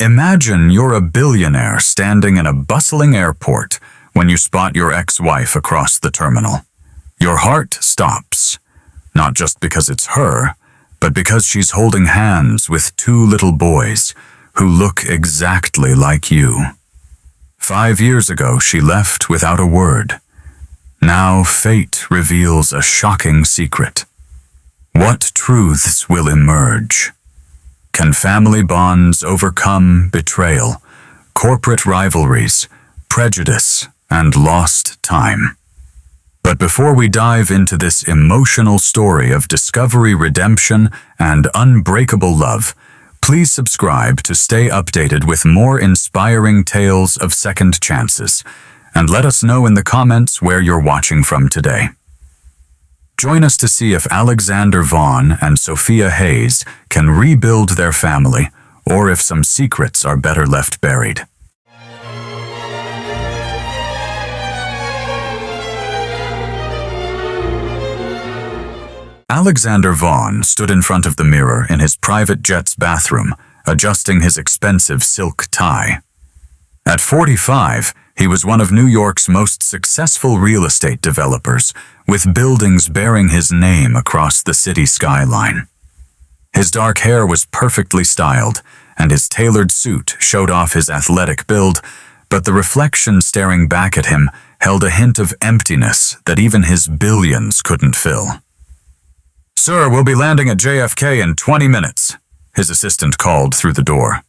Imagine you're a billionaire standing in a bustling airport when you spot your ex-wife across the terminal. Your heart stops, not just because it's her, but because she's holding hands with two little boys who look exactly like you. 5 years ago, she left without a word. Now fate reveals a shocking secret. What truths will emerge? Can family bonds overcome betrayal, corporate rivalries, prejudice, and lost time? But before we dive into this emotional story of discovery, redemption, and unbreakable love, please subscribe to stay updated with more inspiring tales of second chances, and let us know in the comments where you're watching from today. Join us to see if Alexander Vaughn and Sophia Hayes can rebuild their family, or if some secrets are better left buried. Alexander Vaughn stood in front of the mirror in his private jet's bathroom, adjusting his expensive silk tie. At 45, he was one of New York's most successful real estate developers, with buildings bearing his name across the city skyline. His dark hair was perfectly styled, and his tailored suit showed off his athletic build, but the reflection staring back at him held a hint of emptiness that even his billions couldn't fill. "Sir, we'll be landing at JFK in 20 minutes, his assistant called through the door.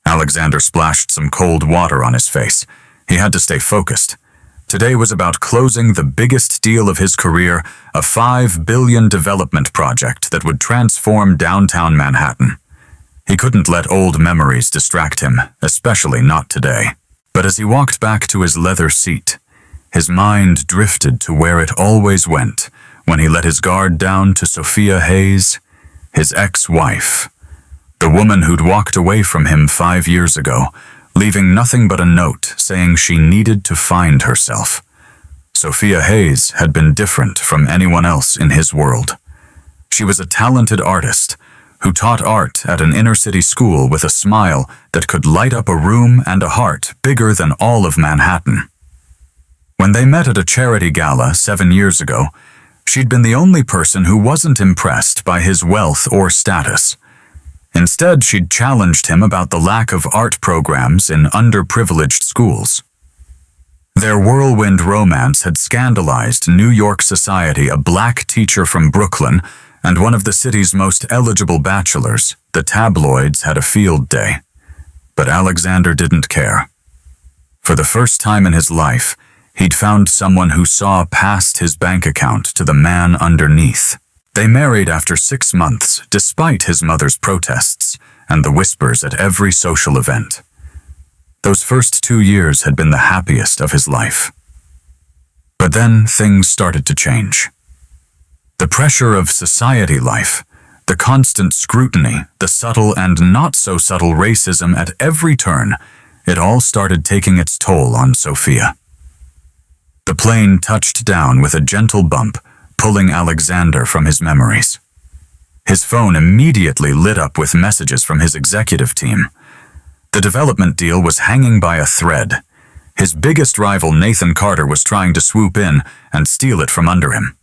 Alexander splashed some cold water on his face. He had to stay focused. Today was about closing the biggest deal of his career, a $5 billion development project that would transform downtown Manhattan. He couldn't let old memories distract him, especially not today. But as he walked back to his leather seat, his mind drifted to where it always went when he let his guard down to Sophia Hayes, his ex-wife, the woman who'd walked away from him 5 years ago, leaving nothing but a note saying she needed to find herself. Sophia Hayes had been different from anyone else in his world. She was a talented artist who taught art at an inner-city school with a smile that could light up a room and a heart bigger than all of Manhattan. When they met at a charity gala 7 years ago, she'd been the only person who wasn't impressed by his wealth or status. Instead, she'd challenged him about the lack of art programs in underprivileged schools. Their whirlwind romance had scandalized New York society. A black teacher from Brooklyn and one of the city's most eligible bachelors. The tabloids had a field day. But Alexander didn't care. For the first time in his life, he'd found someone who saw past his bank account to the man underneath. They married after 6 months, despite his mother's protests and the whispers at every social event. Those first 2 years had been the happiest of his life. But then things started to change. The pressure of society life, the constant scrutiny, the subtle and not so subtle racism at every turn, it all started taking its toll on Sophia. The plane touched down with a gentle bump, pulling Alexander from his memories. His phone immediately lit up with messages from his executive team. The development deal was hanging by a thread. His biggest rival, Nathan Carter, was trying to swoop in and steal it from under him.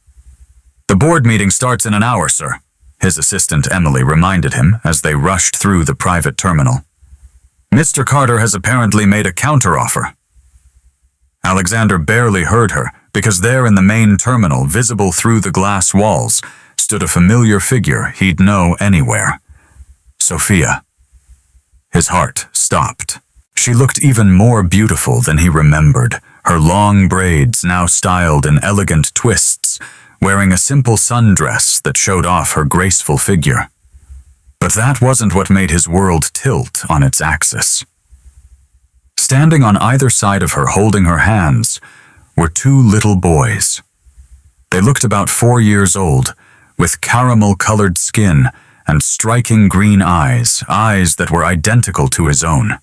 "The board meeting starts in an hour, sir," his assistant Emily reminded him as they rushed through the private terminal. "Mr. Carter has apparently made a counteroffer." Alexander barely heard her, because there in the main terminal, visible through the glass walls, stood a familiar figure he'd know anywhere. Sophia. His heart stopped. She looked even more beautiful than he remembered, her long braids now styled in elegant twists, wearing a simple sundress that showed off her graceful figure. But that wasn't what made his world tilt on its axis. Standing on either side of her, holding her hands, were 2 little boys. They looked about 4 years old, with caramel-colored skin and striking green eyes that were identical to his own.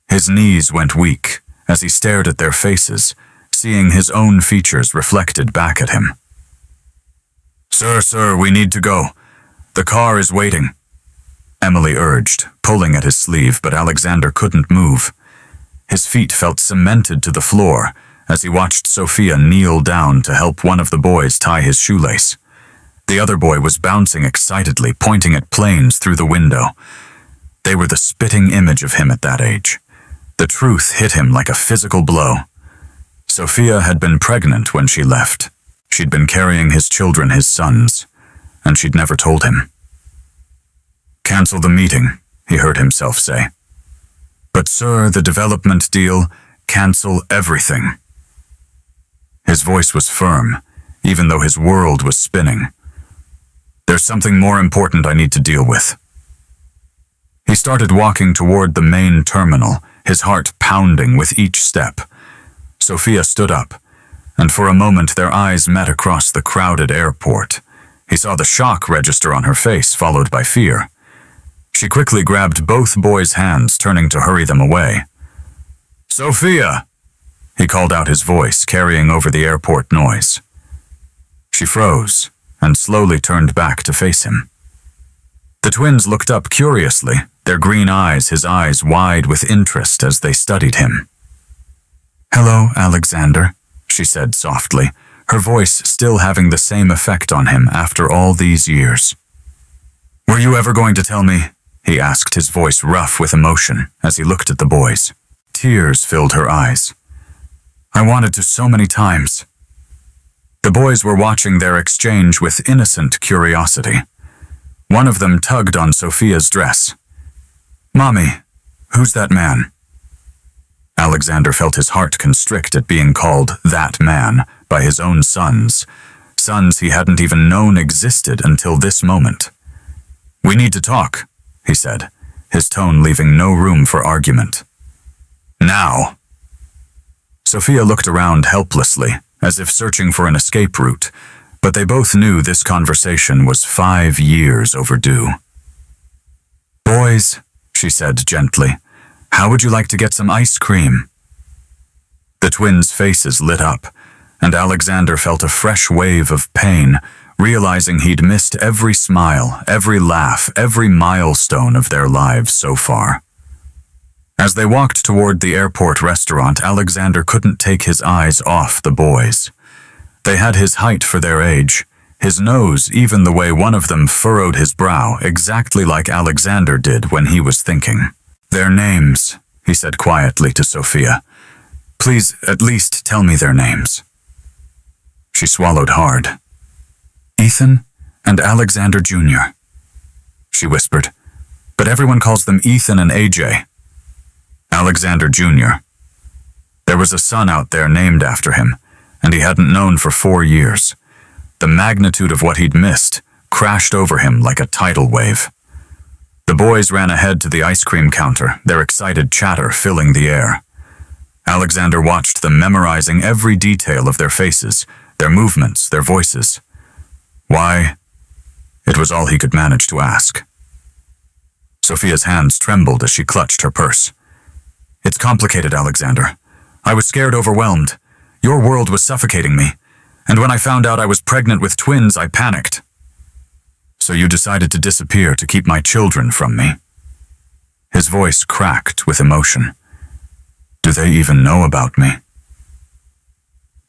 His knees went weak as he stared at their faces, seeing his own features reflected back at him. "Sir, we need to go. The car is waiting." Emily urged, pulling at his sleeve, but Alexander couldn't move. His feet felt cemented to the floor as he watched Sophia kneel down to help one of the boys tie his shoelace. The other boy was bouncing excitedly, pointing at planes through the window. They were the spitting image of him at that age. The truth hit him like a physical blow. Sophia had been pregnant when she left. She'd been carrying his children, his sons, and she'd never told him. "Cancel the meeting," he heard himself say. "But sir, the development deal, cancel everything." His voice was firm, even though his world was spinning. "There's something more important I need to deal with." He started walking toward the main terminal, his heart pounding with each step. Sophia stood up, and for a moment their eyes met across the crowded airport. He saw the shock register on her face, followed by fear. She quickly grabbed both boys' hands, turning to hurry them away. "Sophia!" He called out, his voice carrying over the airport noise. She froze and slowly turned back to face him. The twins looked up curiously, their green eyes, his eyes wide with interest as they studied him. "Hello, Alexander," she said softly, her voice still having the same effect on him after all these years. "Were you ever going to tell me?" he asked, his voice rough with emotion as he looked at the boys. Tears filled her eyes. "I wanted to so many times." The boys were watching their exchange with innocent curiosity. One of them tugged on Sophia's dress. "Mommy, who's that man?" Alexander felt his heart constrict at being called that man by his own sons he hadn't even known existed until this moment. "We need to talk," he said, his tone leaving no room for argument. "Now." Sophia looked around helplessly, as if searching for an escape route, but they both knew this conversation was 5 years overdue. "Boys," she said gently, "how would you like to get some ice cream?" The twins' faces lit up, and Alexander felt a fresh wave of pain, realizing he'd missed every smile, every laugh, every milestone of their lives so far. As they walked toward the airport restaurant, Alexander couldn't take his eyes off the boys. They had his height for their age, his nose, even the way one of them furrowed his brow, exactly like Alexander did when he was thinking. "Their names," he said quietly to Sophia. "Please, at least tell me their names." She swallowed hard. "Ethan and Alexander Jr." she whispered, "but everyone calls them Ethan and AJ." "Alexander Jr. There was a son out there named after him, and he hadn't known for 4 years. The magnitude of what he'd missed crashed over him like a tidal wave. The boys ran ahead to the ice cream counter, their excited chatter filling the air. Alexander watched them, memorizing every detail of their faces, their movements, their voices. Why? It was all he could manage to ask. Sophia's hands trembled as she clutched her purse. "It's complicated, Alexander. I was scared, overwhelmed. Your world was suffocating me. And when I found out I was pregnant with twins, I panicked." "So you decided to disappear to keep my children from me?" His voice cracked with emotion. "Do they even know about me?"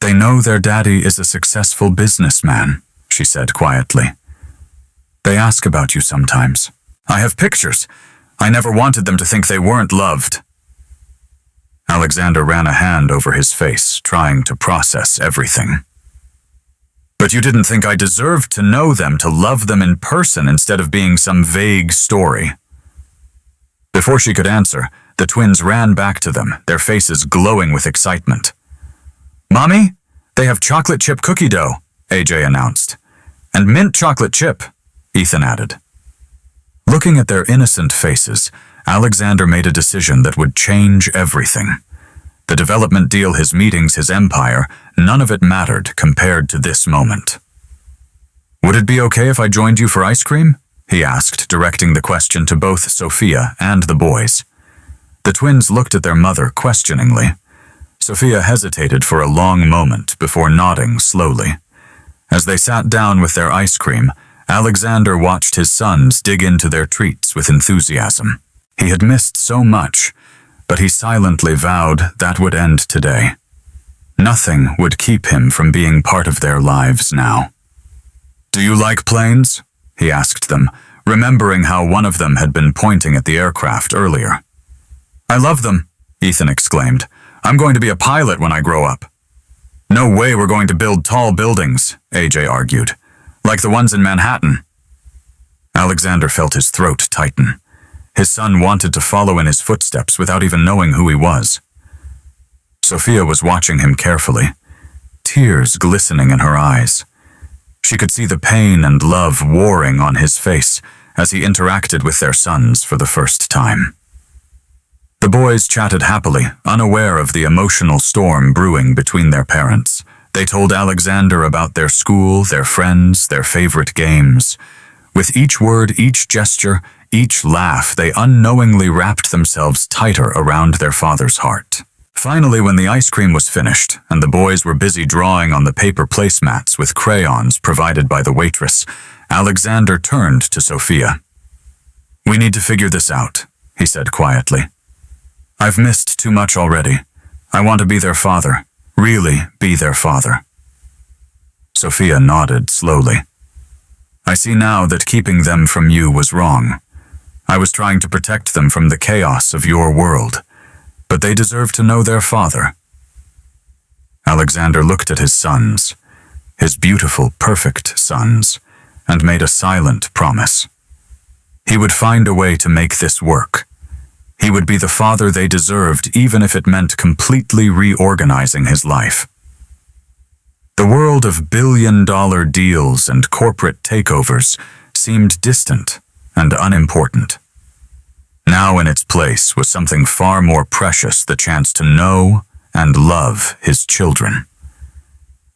"They know their daddy is a successful businessman," she said quietly. "They ask about you sometimes. I have pictures. I never wanted them to think they weren't loved." Alexander ran a hand over his face, trying to process everything. "But you didn't think I deserved to know them, to love them in person instead of being some vague story." Before she could answer, the twins ran back to them, their faces glowing with excitement. "Mommy, they have chocolate chip cookie dough," AJ announced. "And mint chocolate chip," Ethan added. Looking at their innocent faces, Alexander made a decision that would change everything. The development deal, his meetings, his empire, none of it mattered compared to this moment. "Would it be okay if I joined you for ice cream?" he asked, directing the question to both Sophia and the boys. The twins looked at their mother questioningly. Sophia hesitated for a long moment before nodding slowly. As they sat down with their ice cream, Alexander watched his sons dig into their treats with enthusiasm. He had missed so much, but he silently vowed that would end today. Nothing would keep him from being part of their lives now. "Do you like planes?" he asked them, remembering how one of them had been pointing at the aircraft earlier. "I love them," Ethan exclaimed. "I'm going to be a pilot when I grow up." "No way we're going to build tall buildings," AJ argued, "like the ones in Manhattan." Alexander felt his throat tighten. His son wanted to follow in his footsteps without even knowing who he was. Sophia was watching him carefully, tears glistening in her eyes. She could see the pain and love warring on his face as he interacted with their sons for the first time. The boys chatted happily, unaware of the emotional storm brewing between their parents. They told Alexander about their school, their friends, their favorite games. With each word, each gesture, each laugh, they unknowingly wrapped themselves tighter around their father's heart. Finally, when the ice cream was finished and the boys were busy drawing on the paper placemats with crayons provided by the waitress, Alexander turned to Sophia. "We need to figure this out," he said quietly. "I've missed too much already. I want to be their father, really be their father." Sophia nodded slowly. "I see now that keeping them from you was wrong. I was trying to protect them from the chaos of your world. But they deserve to know their father." Alexander looked at his sons, his beautiful, perfect sons, and made a silent promise. He would find a way to make this work. He would be the father they deserved, even if it meant completely reorganizing his life. The world of billion-dollar deals and corporate takeovers seemed distant and unimportant. Now in its place was something far more precious, the chance to know and love his children.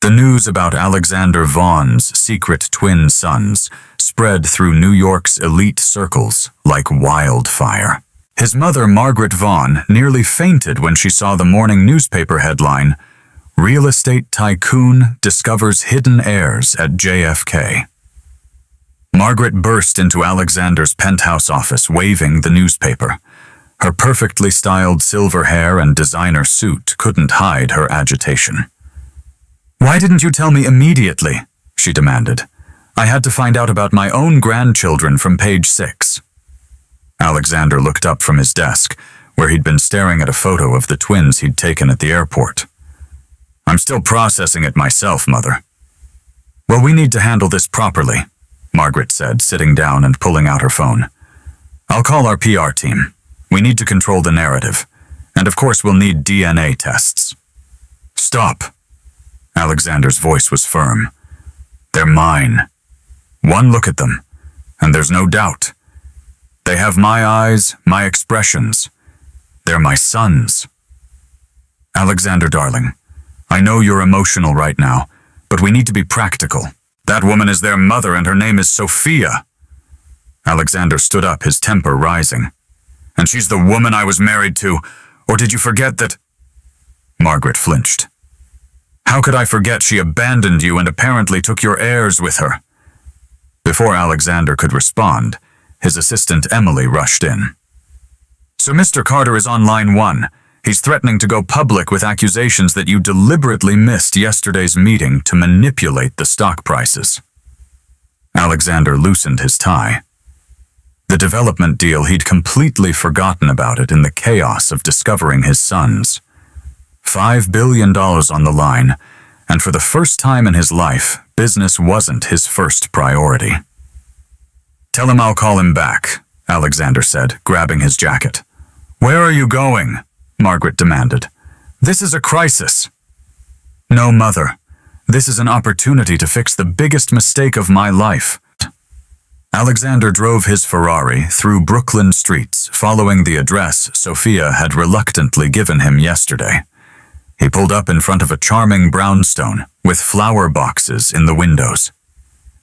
The news about Alexander Vaughn's secret twin sons spread through New York's elite circles like wildfire. His mother, Margaret Vaughn, nearly fainted when she saw the morning newspaper headline, "Real estate tycoon discovers hidden heirs at JFK." Margaret burst into Alexander's penthouse office, waving the newspaper. Her perfectly styled silver hair and designer suit couldn't hide her agitation. "Why didn't you tell me immediately?" she demanded. "I had to find out about my own grandchildren from page 6. Alexander looked up from his desk, where he'd been staring at a photo of the twins he'd taken at the airport. "I'm still processing it myself, Mother." "Well, we need to handle this properly," Margaret said, sitting down and pulling out her phone. "I'll call our PR team. We need to control the narrative. And of course we'll need DNA tests." "Stop." Alexander's voice was firm. "They're mine. One look at them, and there's no doubt. They have my eyes, my expressions. They're my sons." "Alexander, darling, I know you're emotional right now, but we need to be practical. That woman is their mother, and her name is Sophia." Alexander stood up, his temper rising. "And she's the woman I was married to, or did you forget that—" Margaret flinched. "How could I forget she abandoned you and apparently took your heirs with her?" Before Alexander could respond, his assistant Emily rushed in. "So Mr. Carter is on line 1. He's threatening to go public with accusations that you deliberately missed yesterday's meeting to manipulate the stock prices." Alexander loosened his tie. The development deal, he'd completely forgotten about it in the chaos of discovering his sons. $5 billion on the line, and for the first time in his life, business wasn't his first priority. "Tell him I'll call him back," Alexander said, grabbing his jacket. "Where are you going?" Margaret demanded. "This is a crisis." "No, Mother. This is an opportunity to fix the biggest mistake of my life." Alexander drove his Ferrari through Brooklyn streets, following the address Sophia had reluctantly given him yesterday. He pulled up in front of a charming brownstone with flower boxes in the windows.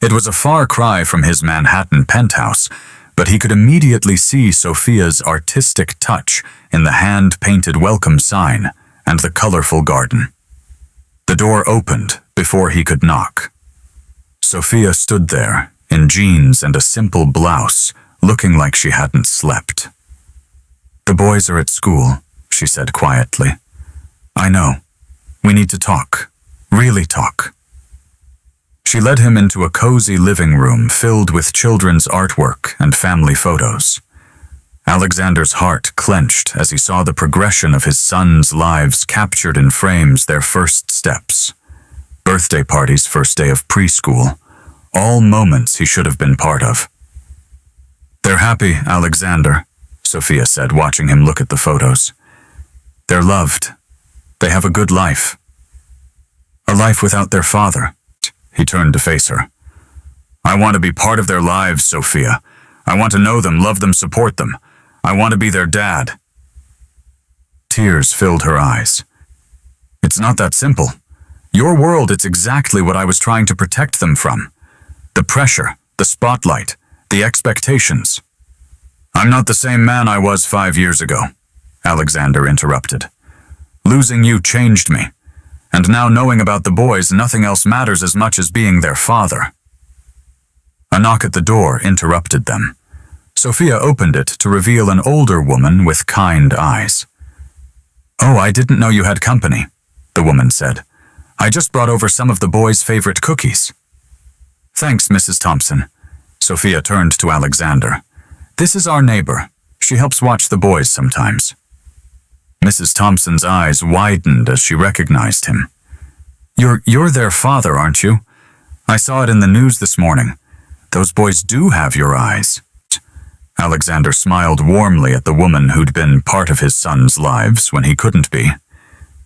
It was a far cry from his Manhattan penthouse, but he could immediately see Sophia's artistic touch in the hand-painted welcome sign and the colorful garden. The door opened before he could knock. Sophia stood there, in jeans and a simple blouse, looking like she hadn't slept. "The boys are at school," she said quietly. "I know. We need to talk. Really talk." She led him into a cozy living room filled with children's artwork and family photos. Alexander's heart clenched as he saw the progression of his sons' lives captured in frames, their first steps. Birthday parties, first day of preschool, all moments he should have been part of. "They're happy, Alexander," Sophia said, watching him look at the photos. "They're loved. They have a good life. A life without their father." He turned to face her. "I want to be part of their lives, Sophia. I want to know them, love them, support them. I want to be their dad." Tears filled her eyes. "It's not that simple. Your world, it's exactly what I was trying to protect them from. The pressure, the spotlight, the expectations." "I'm not the same man I was 5 years ago," Alexander interrupted. "Losing you changed me. And now knowing about the boys, nothing else matters as much as being their father." A knock at the door interrupted them. Sophia opened it to reveal an older woman with kind eyes. "Oh, I didn't know you had company," the woman said. "I just brought over some of the boys' favorite cookies." "Thanks, Mrs. Thompson." Sophia turned to Alexander. "This is our neighbor. She helps watch the boys sometimes." Mrs. Thompson's eyes widened as she recognized him. You're their father, aren't you? I saw it in the news this morning. Those boys do have your eyes." Alexander smiled warmly at the woman who'd been part of his sons' lives when he couldn't be.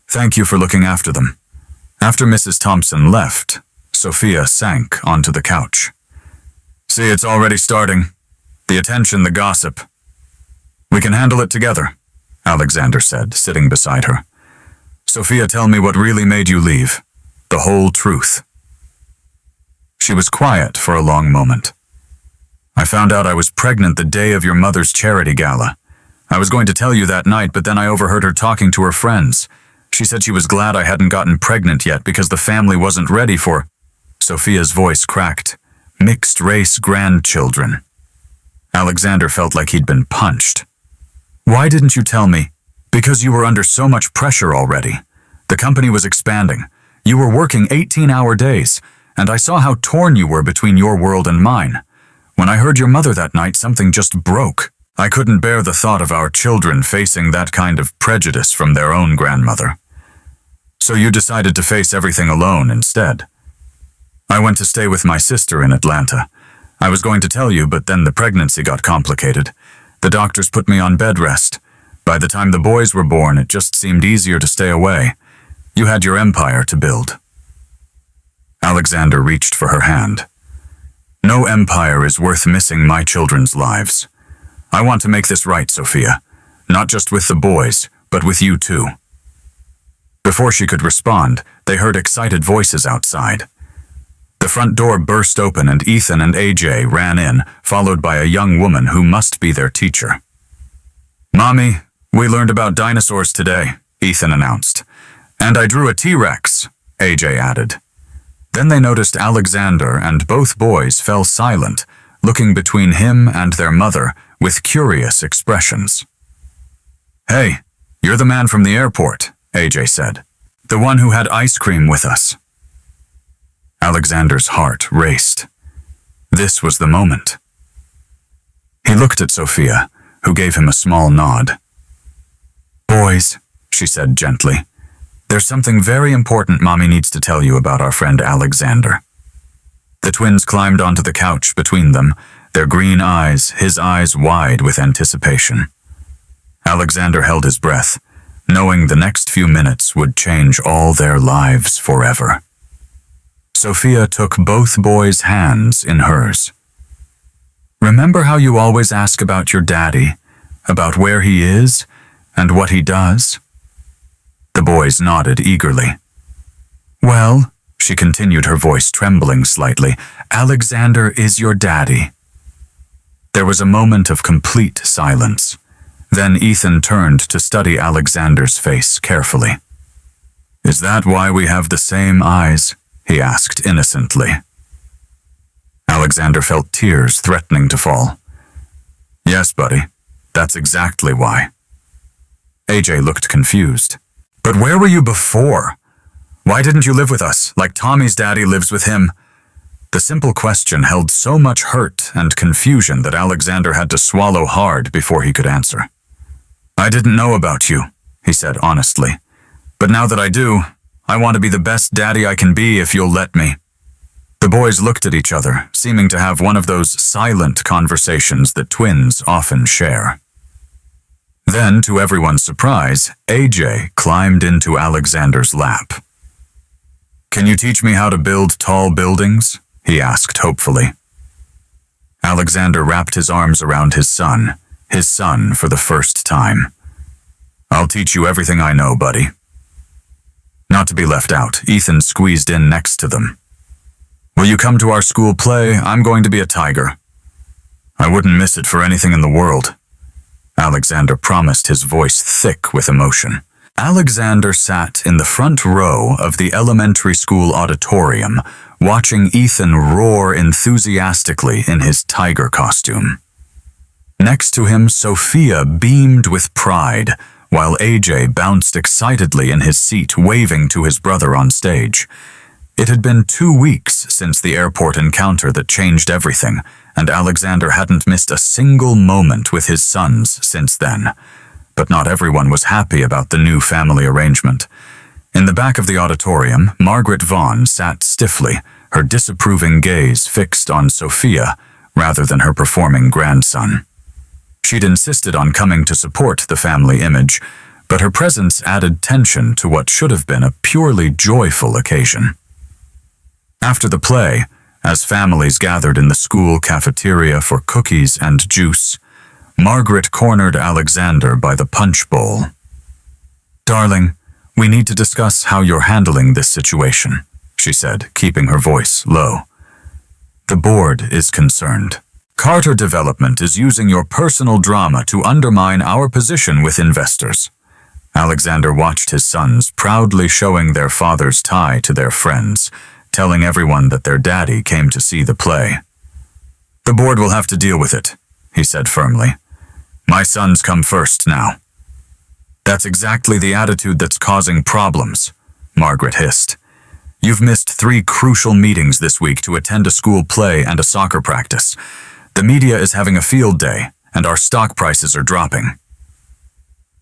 "Thank you for looking after them." After Mrs. Thompson left, Sophia sank onto the couch. "See, it's already starting. The attention, the gossip. We can handle it together," Alexander said, sitting beside her. "Sophia, tell me what really made you leave. The whole truth." She was quiet for a long moment. "I found out I was pregnant the day of your mother's charity gala. I was going to tell you that night, but then I overheard her talking to her friends. She said she was glad I hadn't gotten pregnant yet because the family wasn't ready for—" Sophia's voice cracked. "Mixed-race grandchildren." Alexander felt like he'd been punched. "Why didn't you tell me?" "Because you were under so much pressure already. The company was expanding. You were working 18-hour days, and I saw how torn you were between your world and mine. When I heard your mother that night, something just broke. I couldn't bear the thought of our children facing that kind of prejudice from their own grandmother. So you decided to face everything alone instead." "I went to stay with my sister in Atlanta. I was going to tell you, but then the pregnancy got complicated. The doctors put me on bed rest. By the time the boys were born, it just seemed easier to stay away. You had your empire to build." Alexander reached for her hand. "No empire is worth missing my children's lives. I want to make this right, Sophia. Not just with the boys, but with you too." Before she could respond, they heard excited voices outside. The front door burst open and Ethan and AJ ran in, followed by a young woman who must be their teacher. "Mommy, we learned about dinosaurs today," Ethan announced. "And I drew a T-Rex," AJ added. Then they noticed Alexander, and both boys fell silent, looking between him and their mother with curious expressions. "Hey, you're the man from the airport," AJ said. "The one who had ice cream with us." Alexander's heart raced. This was the moment. He looked at Sophia, who gave him a small nod. "Boys," she said gently, "there's something very important Mommy needs to tell you about our friend Alexander." The twins climbed onto the couch between them, their green eyes, his eyes wide with anticipation. Alexander held his breath, knowing the next few minutes would change all their lives forever. Sophia took both boys' hands in hers. "Remember how you always ask about your daddy, about where he is and what he does?" The boys nodded eagerly. "Well," she continued, her voice trembling slightly, "Alexander is your daddy." There was a moment of complete silence. Then Ethan turned to study Alexander's face carefully. "Is that why we have the same eyes?" he asked innocently. Alexander felt tears threatening to fall. Yes, buddy, that's exactly why. AJ looked confused. But where were you before? Why didn't you live with us, like Tommy's daddy lives with him? The simple question held so much hurt and confusion that Alexander had to swallow hard before he could answer. I didn't know about you, he said honestly. But now that I do, I want to be the best daddy I can be if you'll let me. The boys looked at each other, seeming to have one of those silent conversations that twins often share. Then, to everyone's surprise, AJ climbed into Alexander's lap. Can you teach me how to build tall buildings? He asked hopefully. Alexander wrapped his arms around his son for the first time. I'll teach you everything I know, buddy. Not to be left out, Ethan squeezed in next to them. Will you come to our school play? I'm going to be a tiger. I wouldn't miss it for anything in the world. Alexander promised, his voice thick with emotion. Alexander sat in the front row of the elementary school auditorium, watching Ethan roar enthusiastically in his tiger costume. Next to him, Sophia beamed with pride, while AJ bounced excitedly in his seat, waving to his brother on stage. It had been 2 weeks since the airport encounter that changed everything, and Alexander hadn't missed a single moment with his sons since then. But not everyone was happy about the new family arrangement. In the back of the auditorium, Margaret Vaughn sat stiffly, her disapproving gaze fixed on Sophia rather than her performing grandson. She'd insisted on coming to support the family image, but her presence added tension to what should have been a purely joyful occasion. After the play, as families gathered in the school cafeteria for cookies and juice, Margaret cornered Alexander by the punch bowl. Darling, we need to discuss how you're handling this situation, she said, keeping her voice low. The board is concerned. Carter Development is using your personal drama to undermine our position with investors. Alexander watched his sons proudly showing their father's tie to their friends, telling everyone that their daddy came to see the play. The board will have to deal with it, he said firmly. My sons come first now. That's exactly the attitude that's causing problems, Margaret hissed. You've missed 3 crucial meetings this week to attend a school play and a soccer practice. The media is having a field day, and our stock prices are dropping.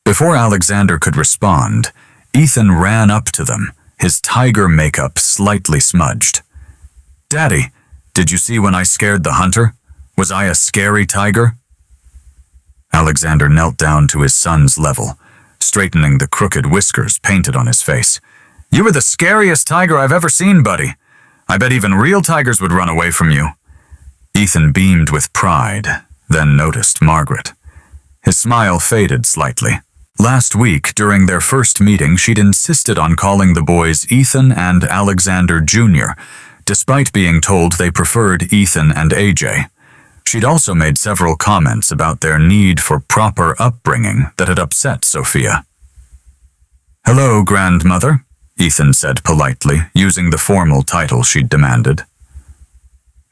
Before Alexander could respond, Ethan ran up to them, his tiger makeup slightly smudged. Daddy, did you see when I scared the hunter? Was I a scary tiger? Alexander knelt down to his son's level, straightening the crooked whiskers painted on his face. You were the scariest tiger I've ever seen, buddy. I bet even real tigers would run away from you. Ethan beamed with pride, then noticed Margaret. His smile faded slightly. Last week, during their first meeting, she'd insisted on calling the boys Ethan and Alexander Jr., despite being told they preferred Ethan and AJ. She'd also made several comments about their need for proper upbringing that had upset Sophia. Hello, grandmother, Ethan said politely, using the formal title she'd demanded.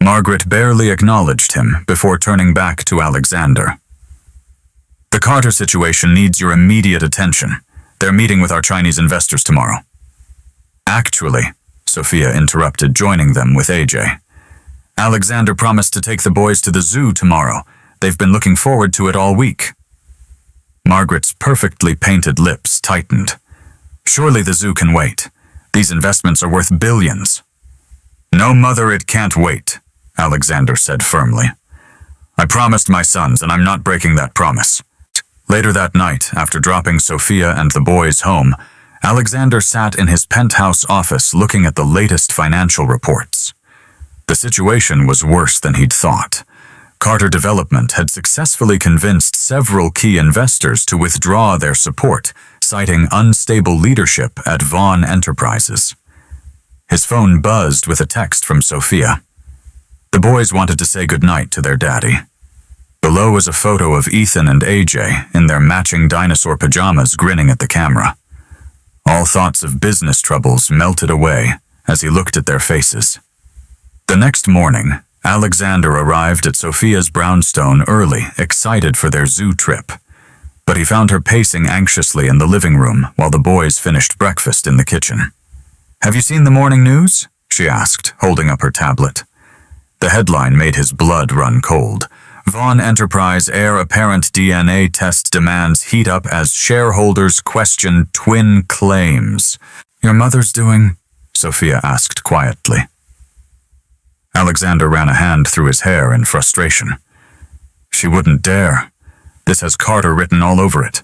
Margaret barely acknowledged him before turning back to Alexander. The Carter situation needs your immediate attention. They're meeting with our Chinese investors tomorrow. Actually, Sophia interrupted, joining them with AJ. Alexander promised to take the boys to the zoo tomorrow. They've been looking forward to it all week. Margaret's perfectly painted lips tightened. Surely the zoo can wait. These investments are worth billions. No, mother, it can't wait, Alexander said firmly. I promised my sons, and I'm not breaking that promise. Later that night, after dropping Sophia and the boys home, Alexander sat in his penthouse office looking at the latest financial reports. The situation was worse than he'd thought. Carter Development had successfully convinced several key investors to withdraw their support, citing unstable leadership at Vaughn Enterprises. His phone buzzed with a text from Sophia. The boys wanted to say goodnight to their daddy. Below was a photo of Ethan and AJ in their matching dinosaur pajamas grinning at the camera. All thoughts of business troubles melted away as he looked at their faces. The next morning, Alexander arrived at Sophia's brownstone early, excited for their zoo trip. But he found her pacing anxiously in the living room while the boys finished breakfast in the kitchen. "Have you seen the morning news?" she asked, holding up her tablet. The headline made his blood run cold. Vaughn Enterprise heir apparent DNA test demands heat up as shareholders question twin claims. "Your mother's doing?" Sophia asked quietly. Alexander ran a hand through his hair in frustration. "She wouldn't dare. This has Carter written all over it."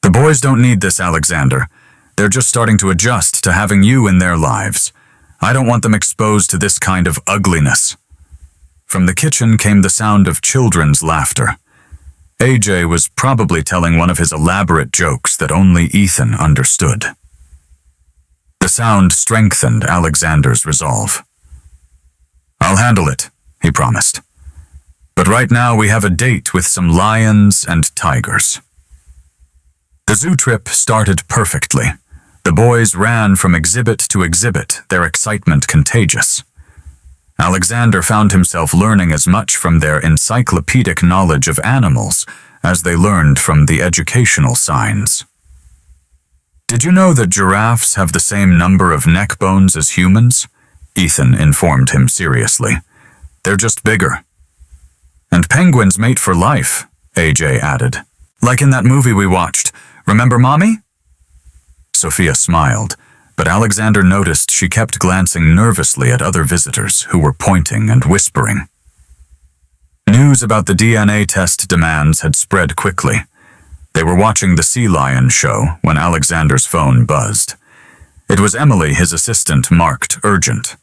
"The boys don't need this, Alexander. They're just starting to adjust to having you in their lives. I don't want them exposed to this kind of ugliness." From the kitchen came the sound of children's laughter. AJ was probably telling one of his elaborate jokes that only Ethan understood. The sound strengthened Alexander's resolve. "I'll handle it," he promised. "But right now we have a date with some lions and tigers." The zoo trip started perfectly. The boys ran from exhibit to exhibit, their excitement contagious. Alexander found himself learning as much from their encyclopedic knowledge of animals as they learned from the educational signs. "Did you know that giraffes have the same number of neck bones as humans?" Ethan informed him seriously. "They're just bigger." "And penguins mate for life," AJ added. "Like in that movie we watched. Remember Mommy?" Sophia smiled, but Alexander noticed she kept glancing nervously at other visitors who were pointing and whispering. News about the DNA test demands had spread quickly. They were watching the sea lion show when Alexander's phone buzzed. It was Emily, his assistant, marked urgent.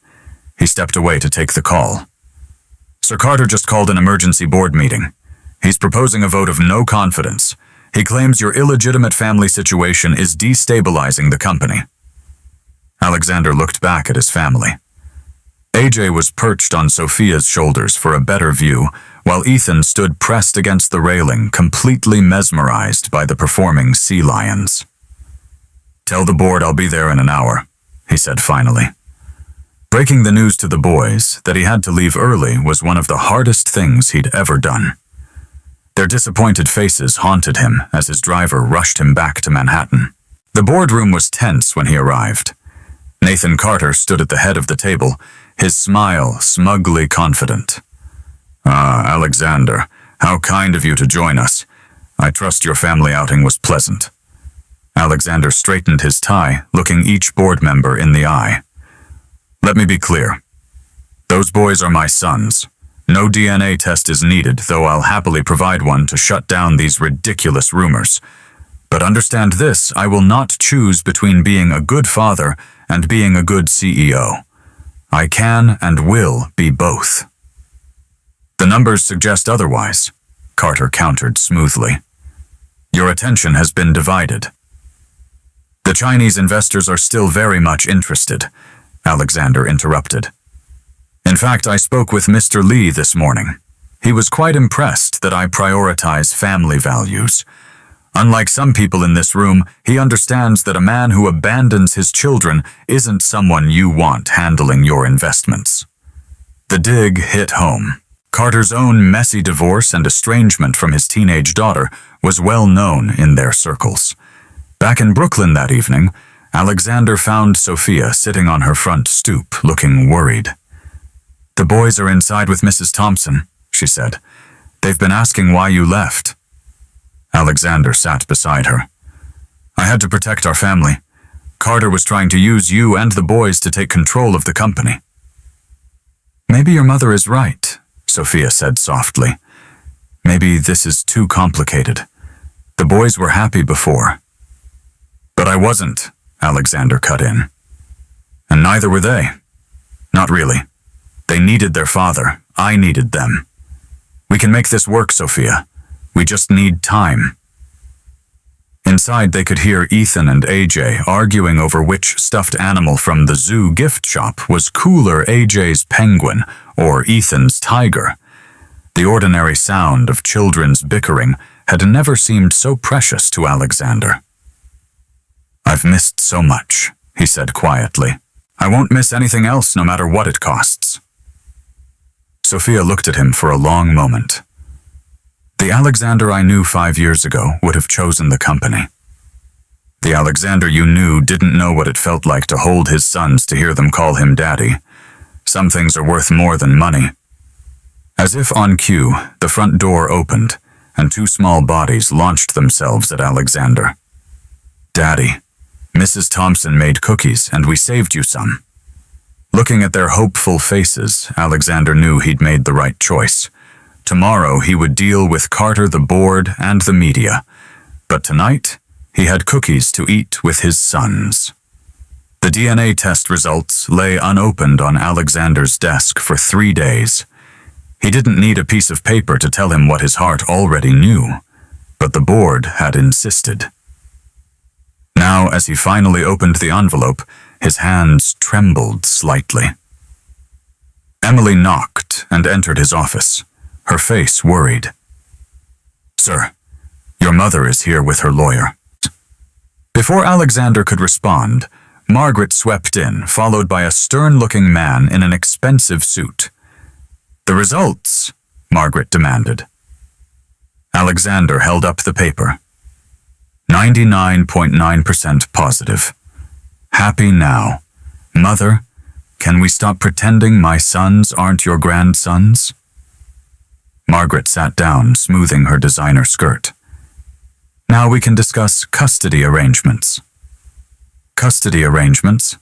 He stepped away to take the call. "Sir Carter just called an emergency board meeting. He's proposing a vote of no confidence. He claims your illegitimate family situation is destabilizing the company." Alexander looked back at his family. AJ was perched on Sophia's shoulders for a better view, while Ethan stood pressed against the railing, completely mesmerized by the performing sea lions. "Tell the board I'll be there in an hour," he said finally. Breaking the news to the boys that he had to leave early was one of the hardest things he'd ever done. Their disappointed faces haunted him as his driver rushed him back to Manhattan. The boardroom was tense when he arrived. Nathan Carter stood at the head of the table, his smile smugly confident. "Ah, Alexander, how kind of you to join us. I trust your family outing was pleasant." Alexander straightened his tie, looking each board member in the eye. "Let me be clear. Those boys are my sons. No DNA test is needed, though I'll happily provide one to shut down these ridiculous rumors. But understand this, I will not choose between being a good father and being a good CEO. I can and will be both." "The numbers suggest otherwise," Carter countered smoothly. "Your attention has been divided." "The Chinese investors are still very much interested," Alexander interrupted. "In fact, I spoke with Mr. Lee this morning. He was quite impressed that I prioritize family values. Unlike some people in this room, he understands that a man who abandons his children isn't someone you want handling your investments." The dig hit home. Carter's own messy divorce and estrangement from his teenage daughter was well known in their circles. Back in Brooklyn that evening, Alexander found Sophia sitting on her front stoop, looking worried. "The boys are inside with Mrs. Thompson," she said. "They've been asking why you left." Alexander sat beside her. "I had to protect our family. Carter was trying to use you and the boys to take control of the company." "Maybe your mother is right," Sophia said softly. "Maybe this is too complicated. The boys were happy before." "But I wasn't," Alexander cut in. "And neither were they. Not really. They needed their father. I needed them. We can make this work, Sophia. We just need time." Inside, they could hear Ethan and AJ arguing over which stuffed animal from the zoo gift shop was cooler, AJ's penguin or Ethan's tiger. The ordinary sound of children's bickering had never seemed so precious to Alexander. "I've missed so much," he said quietly. "I won't miss anything else no matter what it costs." Sophia looked at him for a long moment. The Alexander I knew 5 years ago would have chosen the company. The Alexander you knew didn't know what it felt like to hold his sons to hear them call him daddy. Some things are worth more than money. As if on cue, the front door opened, and 2 small bodies launched themselves at Alexander. Daddy, Mrs. Thompson made cookies, and we saved you some. Looking at their hopeful faces, Alexander knew he'd made the right choice. Tomorrow he would deal with Carter, the board, and the media. But tonight, he had cookies to eat with his sons. The DNA test results lay unopened on Alexander's desk for 3 days. He didn't need a piece of paper to tell him what his heart already knew, but the board had insisted. Now, as he finally opened the envelope, his hands trembled slightly. Emily knocked and entered his office, her face worried. "Sir, your mother is here with her lawyer." Before Alexander could respond, Margaret swept in, followed by a stern-looking man in an expensive suit. "The results," Margaret demanded. Alexander held up the paper. 99.9% positive. Happy now. Mother, can we stop pretending my sons aren't your grandsons? Margaret sat down, smoothing her designer skirt. Now we can discuss custody arrangements. Custody arrangements?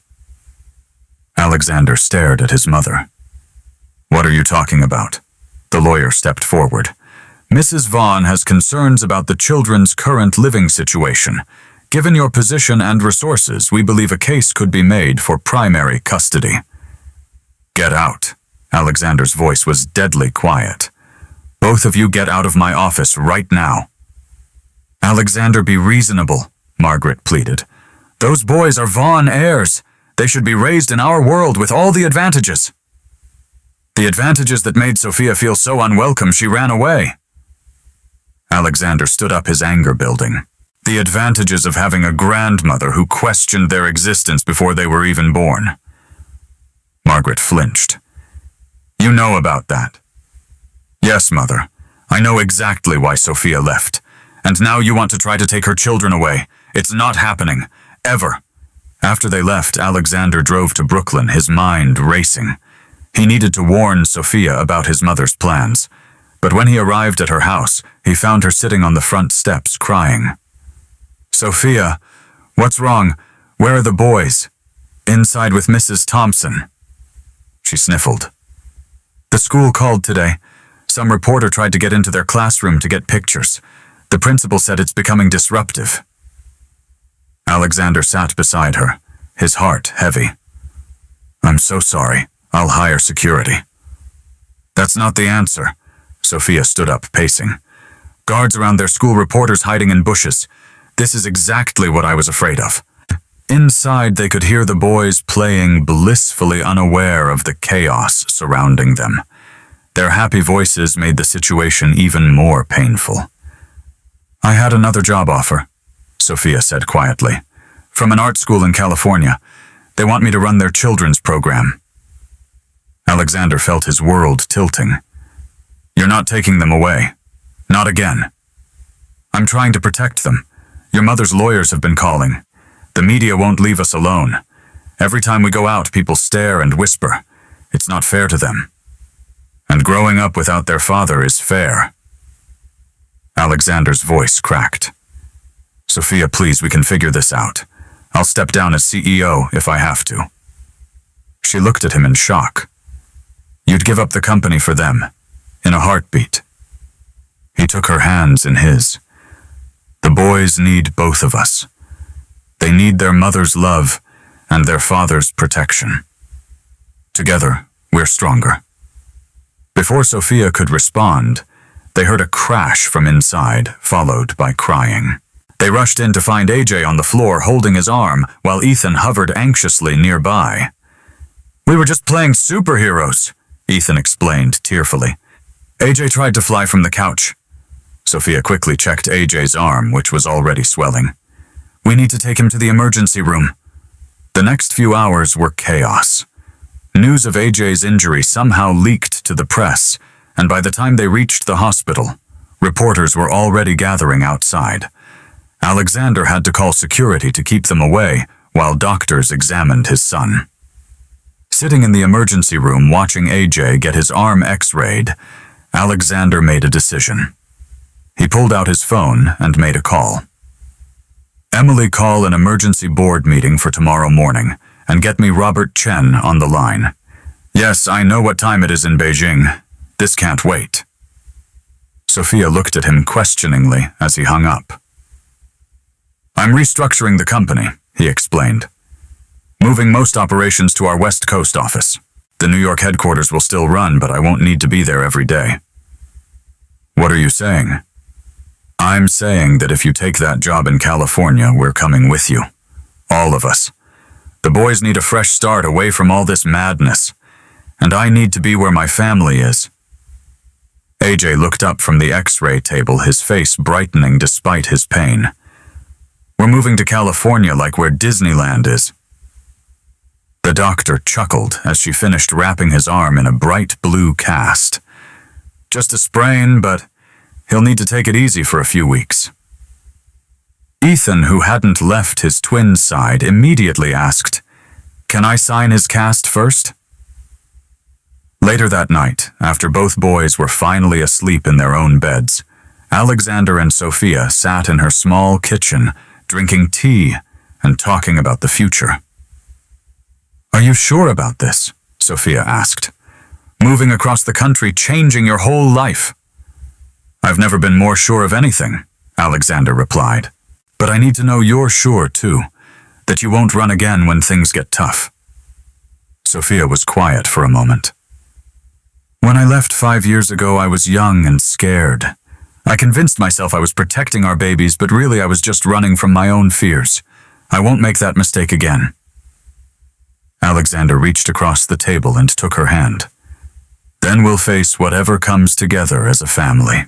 Alexander stared at his mother. What are you talking about? The lawyer stepped forward. Mrs. Vaughn has concerns about the children's current living situation. Given your position and resources, we believe a case could be made for primary custody. Get out. Alexander's voice was deadly quiet. Both of you get out of my office right now. Alexander, be reasonable, Margaret pleaded. Those boys are Vaughn heirs. They should be raised in our world with all the advantages. The advantages that made Sophia feel so unwelcome she ran away. Alexander stood up, his anger building. The advantages of having a grandmother who questioned their existence before they were even born. Margaret flinched. You know about that. Yes, Mother. I know exactly why Sophia left. And now you want to try to take her children away. It's not happening. Ever. After they left, Alexander drove to Brooklyn, his mind racing. He needed to warn Sophia about his mother's plans. But when he arrived at her house, he found her sitting on the front steps, crying. Sophia, what's wrong? Where are the boys? Inside with Mrs. Thompson. She sniffled. The school called today. Some reporter tried to get into their classroom to get pictures. The principal said it's becoming disruptive. Alexander sat beside her, his heart heavy. I'm so sorry. I'll hire security. That's not the answer. Sophia stood up, pacing. Guards around their school, reporters hiding in bushes. This is exactly what I was afraid of. Inside, they could hear the boys playing, blissfully unaware of the chaos surrounding them. Their happy voices made the situation even more painful. I had another job offer, Sophia said quietly. From an art school in California. They want me to run their children's program. Alexander felt his world tilting. You're not taking them away. Not again. I'm trying to protect them. Your mother's lawyers have been calling. The media won't leave us alone. Every time we go out, people stare and whisper. It's not fair to them. And growing up without their father is fair. Alexander's voice cracked. Sophia, please, we can figure this out. I'll step down as CEO if I have to. She looked at him in shock. You'd give up the company for them, in a heartbeat. He took her hands in his. The boys need both of us. They need their mother's love and their father's protection. Together, we're stronger. Before Sophia could respond, they heard a crash from inside, followed by crying. They rushed in to find AJ on the floor holding his arm, while Ethan hovered anxiously nearby. We were just playing superheroes, Ethan explained tearfully. AJ tried to fly from the couch. Sophia quickly checked AJ's arm, which was already swelling. We need to take him to the emergency room. The next few hours were chaos. News of AJ's injury somehow leaked to the press, and by the time they reached the hospital, reporters were already gathering outside. Alexander had to call security to keep them away while doctors examined his son. Sitting in the emergency room watching AJ get his arm x-rayed, Alexander made a decision. He pulled out his phone and made a call. "Emily, call an emergency board meeting for tomorrow morning and get me Robert Chen on the line." "Yes, I know what time it is in Beijing. This can't wait." Sophia looked at him questioningly as he hung up. "I'm restructuring the company," he explained. "Moving most operations to our West Coast office. The New York headquarters will still run, but I won't need to be there every day." "What are you saying?" "I'm saying that if you take that job in California, we're coming with you. All of us. The boys need a fresh start away from all this madness, and I need to be where my family is." AJ looked up from the x-ray table, his face brightening despite his pain. "We're moving to California like where Disneyland is." The doctor chuckled as she finished wrapping his arm in a bright blue cast. "Just a sprain, but he'll need to take it easy for a few weeks." Ethan, who hadn't left his twin's side, immediately asked, "Can I sign his cast first?" Later that night, after both boys were finally asleep in their own beds, Alexander and Sophia sat in her small kitchen, drinking tea and talking about the future. "Are you sure about this?" Sophia asked. "Moving across the country, changing your whole life." "I've never been more sure of anything," Alexander replied. "But I need to know you're sure, too, that you won't run again when things get tough." Sophia was quiet for a moment. "When I left 5 years ago, I was young and scared. I convinced myself I was protecting our babies, but really I was just running from my own fears. I won't make that mistake again." Alexander reached across the table and took her hand. "Then we'll face whatever comes together as a family."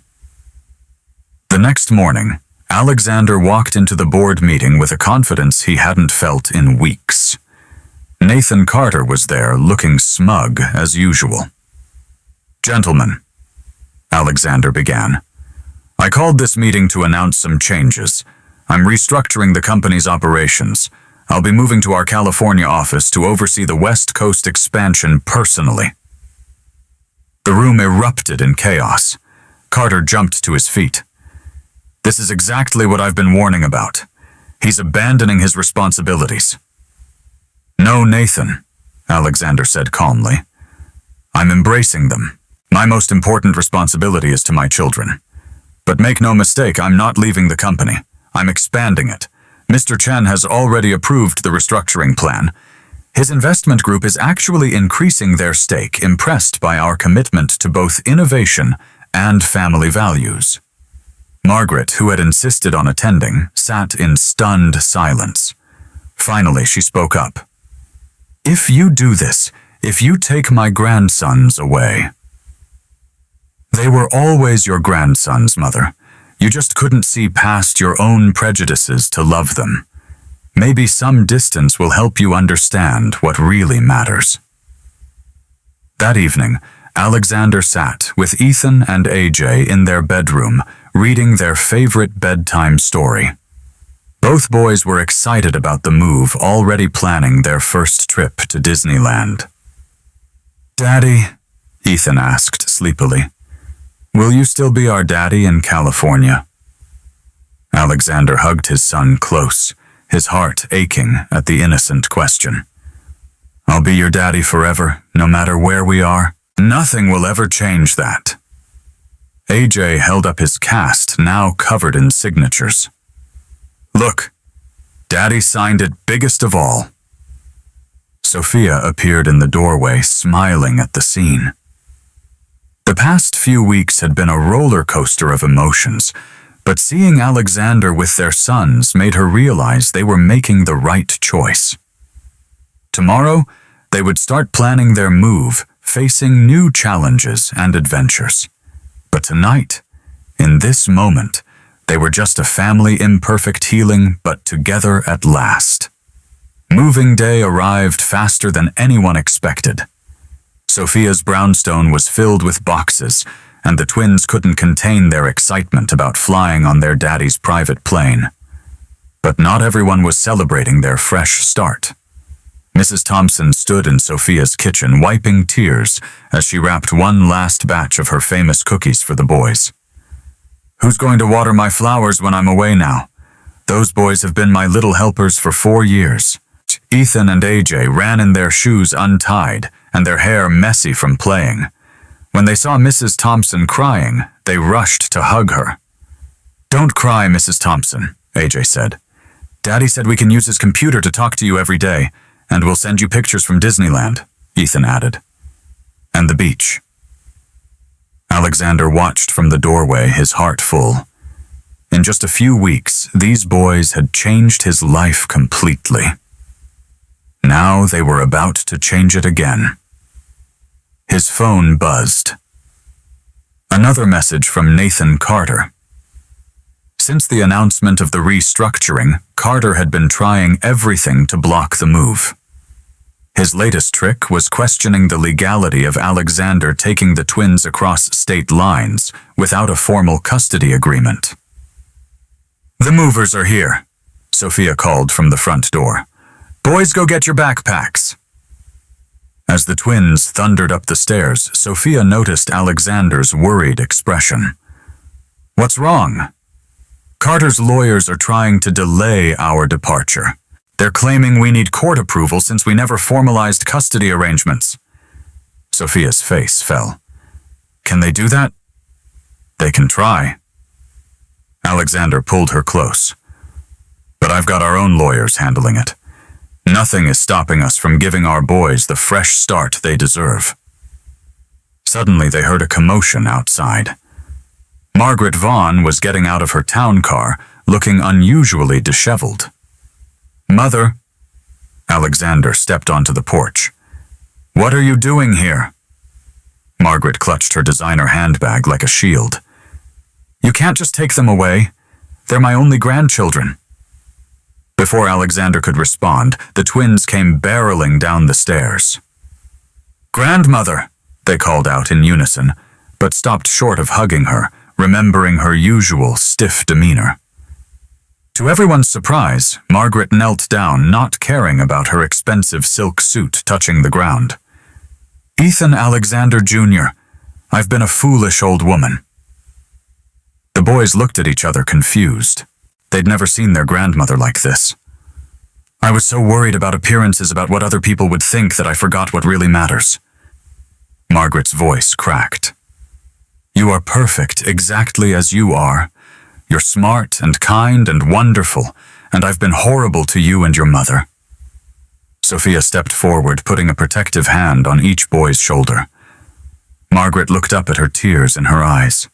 The next morning, Alexander walked into the board meeting with a confidence he hadn't felt in weeks. Nathan Carter was there, looking smug as usual. "Gentlemen," Alexander began, "I called this meeting to announce some changes. I'm restructuring the company's operations. I'll be moving to our California office to oversee the West Coast expansion personally." The room erupted in chaos. Carter jumped to his feet. "This is exactly what I've been warning about. He's abandoning his responsibilities." "No, Nathan," Alexander said calmly. "I'm embracing them. My most important responsibility is to my children. But make no mistake, I'm not leaving the company. I'm expanding it. Mr. Chen has already approved the restructuring plan. His investment group is actually increasing their stake, impressed by our commitment to both innovation and family values." Margaret, who had insisted on attending, sat in stunned silence. Finally, she spoke up. "If you do this, if you take my grandsons away—" "They were always your grandsons, Mother. You just couldn't see past your own prejudices to love them. Maybe some distance will help you understand what really matters." That evening, Alexander sat with Ethan and AJ in their bedroom, reading their favorite bedtime story. Both boys were excited about the move, already planning their first trip to Disneyland. "Daddy," Ethan asked sleepily, "will you still be our daddy in California?" Alexander hugged his son close, his heart aching at the innocent question. "I'll be your daddy forever, no matter where we are. Nothing will ever change that." AJ held up his cast, now covered in signatures. "Look, Daddy signed it biggest of all." Sophia appeared in the doorway, smiling at the scene. The past few weeks had been a roller coaster of emotions, but seeing Alexander with their sons made her realize they were making the right choice. Tomorrow, they would start planning their move, facing new challenges and adventures. But tonight, in this moment, they were just a family imperfect healing, but together at last. Moving day arrived faster than anyone expected. Sophia's brownstone was filled with boxes, and the twins couldn't contain their excitement about flying on their daddy's private plane. But not everyone was celebrating their fresh start. Mrs. Thompson stood in Sophia's kitchen, wiping tears as she wrapped one last batch of her famous cookies for the boys. "Who's going to water my flowers when I'm away now? Those boys have been my little helpers for 4 years." Ethan and AJ ran in their shoes untied and their hair messy from playing. When they saw Mrs. Thompson crying, they rushed to hug her. "Don't cry, Mrs. Thompson," AJ said. "Daddy said we can use his computer to talk to you every day, and we'll send you pictures from Disneyland," Ethan added. "And the beach." Alexander watched from the doorway, his heart full. In just a few weeks, these boys had changed his life completely. Now they were about to change it again. His phone buzzed. Another message from Nathan Carter. Since the announcement of the restructuring, Carter had been trying everything to block the move. His latest trick was questioning the legality of Alexander taking the twins across state lines without a formal custody agreement. "The movers are here," Sophia called from the front door. "Boys, go get your backpacks." As the twins thundered up the stairs, Sophia noticed Alexander's worried expression. "What's wrong?" "Carter's lawyers are trying to delay our departure. They're claiming we need court approval since we never formalized custody arrangements." Sophia's face fell. "Can they do that?" "They can try." Alexander pulled her close. "But I've got our own lawyers handling it. Nothing is stopping us from giving our boys the fresh start they deserve." Suddenly they heard a commotion outside. Margaret Vaughn was getting out of her town car, looking unusually disheveled. "Mother," Alexander stepped onto the porch. "What are you doing here?" Margaret clutched her designer handbag like a shield. "You can't just take them away. They're my only grandchildren." Before Alexander could respond, the twins came barreling down the stairs. "Grandmother," they called out in unison, but stopped short of hugging her, remembering her usual stiff demeanor. To everyone's surprise, Margaret knelt down, not caring about her expensive silk suit touching the ground. "Ethan Alexander Jr., I've been a foolish old woman." The boys looked at each other confused. They'd never seen their grandmother like this. "I was so worried about appearances, about what other people would think, that I forgot what really matters." Margaret's voice cracked. "You are perfect exactly as you are. You're smart and kind and wonderful, and I've been horrible to you and your mother." Sophia stepped forward, putting a protective hand on each boy's shoulder. Margaret looked up at her, tears in her eyes.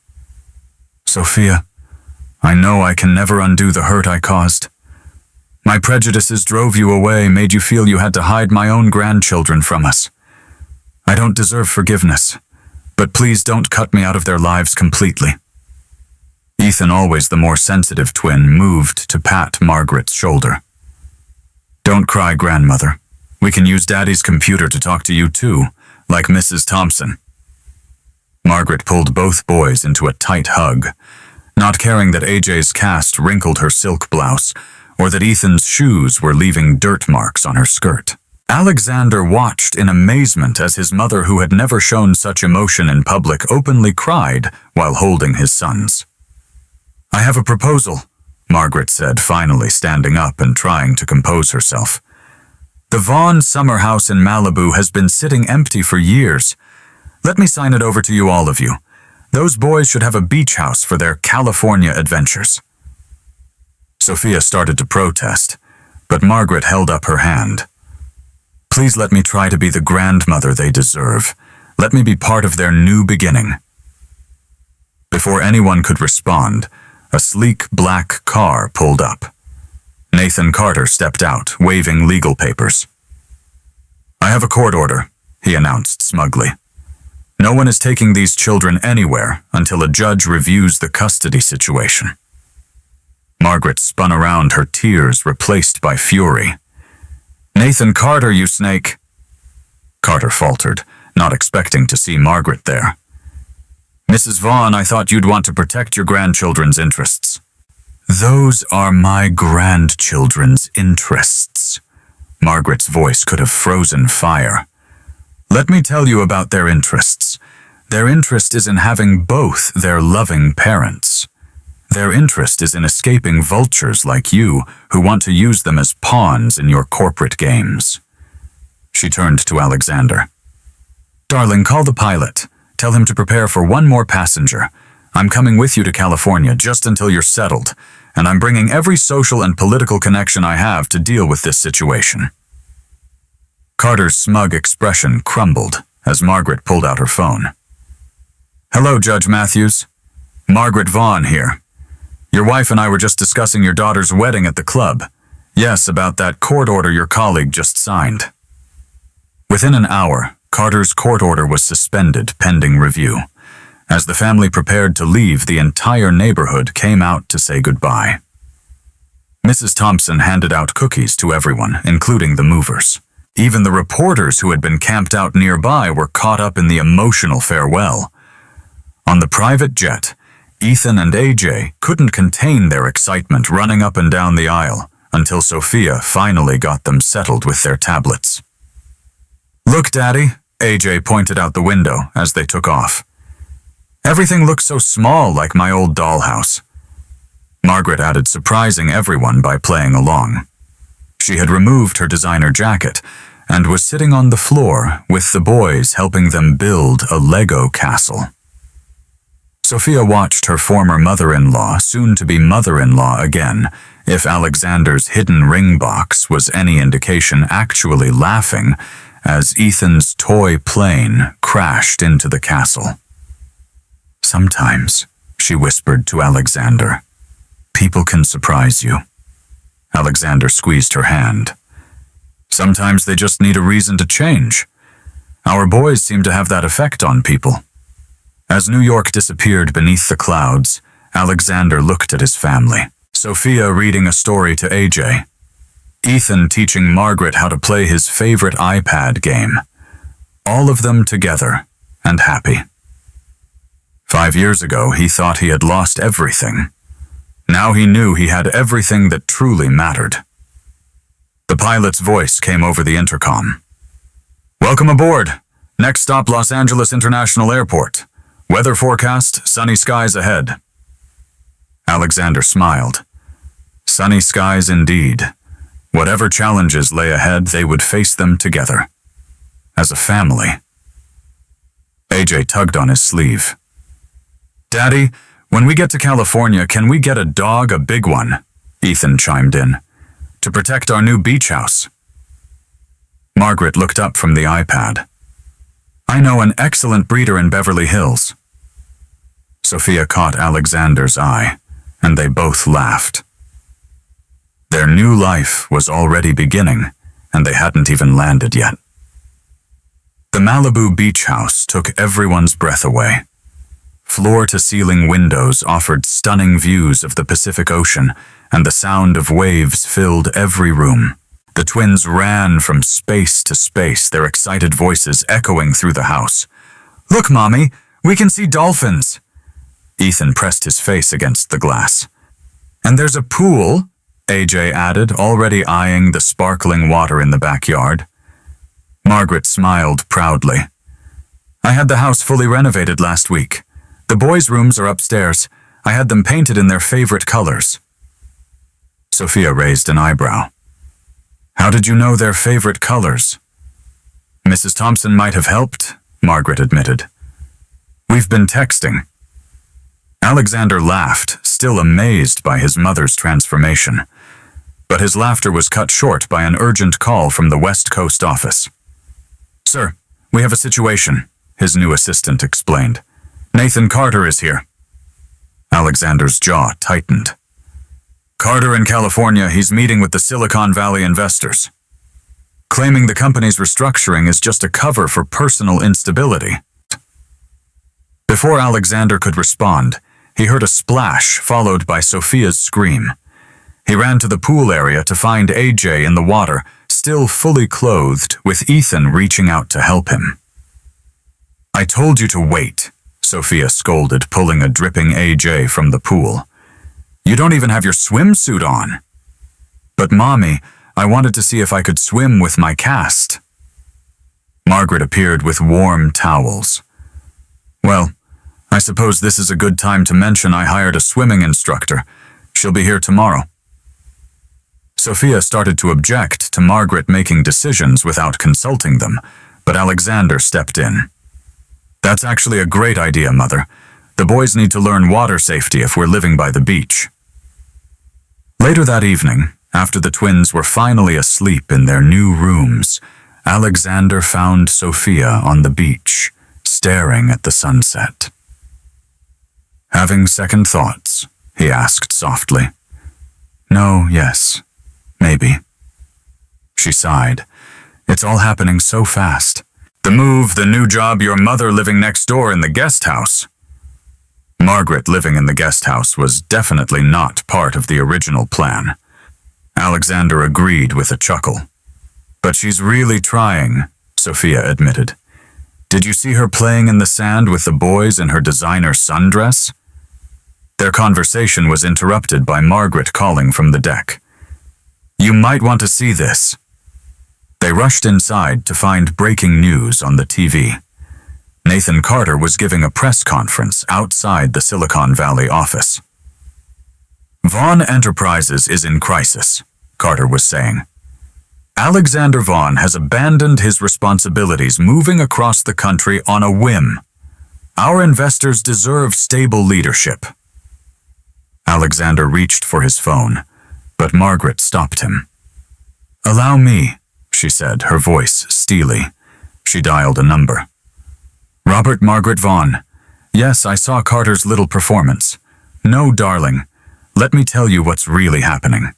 "Sophia, I know I can never undo the hurt I caused. My prejudices drove you away, made you feel you had to hide my own grandchildren from us. I don't deserve forgiveness, but please don't cut me out of their lives completely." Ethan, always the more sensitive twin, moved to pat Margaret's shoulder. "Don't cry, grandmother. We can use Daddy's computer to talk to you too, like Mrs. Thompson." Margaret pulled both boys into a tight hug, not caring that AJ's cast wrinkled her silk blouse or that Ethan's shoes were leaving dirt marks on her skirt. Alexander watched in amazement as his mother, who had never shown such emotion in public, openly cried while holding his sons. "I have a proposal," Margaret said, finally standing up and trying to compose herself. "The Vaughn summer house in Malibu has been sitting empty for years. Let me sign it over to you, all of you. Those boys should have a beach house for their California adventures." Sophia started to protest, but Margaret held up her hand. "Please let me try to be the grandmother they deserve. Let me be part of their new beginning." Before anyone could respond, a sleek black car pulled up. Nathan Carter stepped out, waving legal papers. "I have a court order," he announced smugly. "No one is taking these children anywhere until a judge reviews the custody situation." Margaret spun around, her tears replaced by fury. "Nathan Carter, you snake!" Carter faltered, not expecting to see Margaret there. "Mrs. Vaughn, I thought you'd want to protect your grandchildren's interests." "Those are my grandchildren's interests." Margaret's voice could have frozen fire. "Let me tell you about their interests. Their interest is in having both their loving parents. Their interest is in escaping vultures like you who want to use them as pawns in your corporate games." She turned to Alexander. "Darling, call the pilot. Tell him to prepare for one more passenger. I'm coming with you to California just until you're settled, and I'm bringing every social and political connection I have to deal with this situation." Carter's smug expression crumbled as Margaret pulled out her phone. "Hello, Judge Matthews. Margaret Vaughn here. Your wife and I were just discussing your daughter's wedding at the club. Yes, about that court order your colleague just signed." Within an hour, Carter's court order was suspended pending review. As the family prepared to leave, the entire neighborhood came out to say goodbye. Mrs. Thompson handed out cookies to everyone, including the movers. Even the reporters who had been camped out nearby were caught up in the emotional farewell. On the private jet, Ethan and AJ couldn't contain their excitement running up and down the aisle until Sophia finally got them settled with their tablets. "Look, Daddy," AJ pointed out the window as they took off. "Everything looks so small, like my old dollhouse." Margaret added, surprising everyone by playing along. She had removed her designer jacket and was sitting on the floor with the boys helping them build a Lego castle. Sophia watched her former mother-in-law, soon-to-be mother-in-law again, if Alexander's hidden ring box was any indication, actually laughing as Ethan's toy plane crashed into the castle. "Sometimes," she whispered to Alexander, "people can surprise you." Alexander squeezed her hand. "Sometimes they just need a reason to change. Our boys seem to have that effect on people." As New York disappeared beneath the clouds, Alexander looked at his family. Sophia reading a story to AJ. Ethan teaching Margaret how to play his favorite iPad game. All of them together and happy. 5 years ago, he thought he had lost everything. Now he knew he had everything that truly mattered. The pilot's voice came over the intercom. "Welcome aboard. Next stop, Los Angeles International Airport. Weather forecast, sunny skies ahead." Alexander smiled. Sunny skies indeed. Whatever challenges lay ahead, they would face them together. As a family. AJ tugged on his sleeve. "Daddy, when we get to California, can we get a dog, a big one?" Ethan chimed in. "To protect our new beach house." Margaret looked up from the iPad. "I know an excellent breeder in Beverly Hills." Sophia caught Alexander's eye, and they both laughed. Their new life was already beginning, and they hadn't even landed yet. The Malibu beach house took everyone's breath away. Floor-to-ceiling windows offered stunning views of the Pacific Ocean, and the sound of waves filled every room. The twins ran from space to space, their excited voices echoing through the house. "Look, Mommy, we can see dolphins!" Ethan pressed his face against the glass. "And there's a pool," AJ added, already eyeing the sparkling water in the backyard. Margaret smiled proudly. "I had the house fully renovated last week. The boys' rooms are upstairs. I had them painted in their favorite colors." Sophia raised an eyebrow. "How did you know their favorite colors?" "Mrs. Thompson might have helped," Margaret admitted. "We've been texting." Alexander laughed, still amazed by his mother's transformation. But his laughter was cut short by an urgent call from the West Coast office. "Sir, we have a situation," his new assistant explained. "Nathan Carter is here." Alexander's jaw tightened. "Carter in California, he's meeting with the Silicon Valley investors. Claiming the company's restructuring is just a cover for personal instability." Before Alexander could respond, he heard a splash followed by Sophia's scream. He ran to the pool area to find AJ in the water, still fully clothed, with Ethan reaching out to help him. I told you to wait, Sophia scolded, pulling a dripping AJ from the pool. You don't even have your swimsuit on. But Mommy, I wanted to see if I could swim with my cast. Margaret appeared with warm towels. Well, I suppose this is a good time to mention I hired a swimming instructor. She'll be here tomorrow. Sophia started to object to Margaret making decisions without consulting them, but Alexander stepped in. That's actually a great idea, Mother. The boys need to learn water safety if we're living by the beach. Later that evening, after the twins were finally asleep in their new rooms, Alexander found Sophia on the beach, staring at the sunset. Having second thoughts, he asked softly. No, yes, maybe. She sighed. It's all happening so fast. The move, the new job, your mother living next door in the guest house. Margaret living in the guest house was definitely not part of the original plan. Alexander agreed with a chuckle. But she's really trying, Sophia admitted. Did you see her playing in the sand with the boys in her designer sundress? Their conversation was interrupted by Margaret calling from the deck. You might want to see this. They rushed inside to find breaking news on the TV. Nathan Carter was giving a press conference outside the Silicon Valley office. Vaughn Enterprises is in crisis, Carter was saying. Alexander Vaughn has abandoned his responsibilities, moving across the country on a whim. Our investors deserve stable leadership. Alexander reached for his phone, but Margaret stopped him. Allow me, she said, her voice steely. She dialed a number. Robert Margaret Vaughn. Yes, I saw Carter's little performance. No, darling. Let me tell you what's really happening.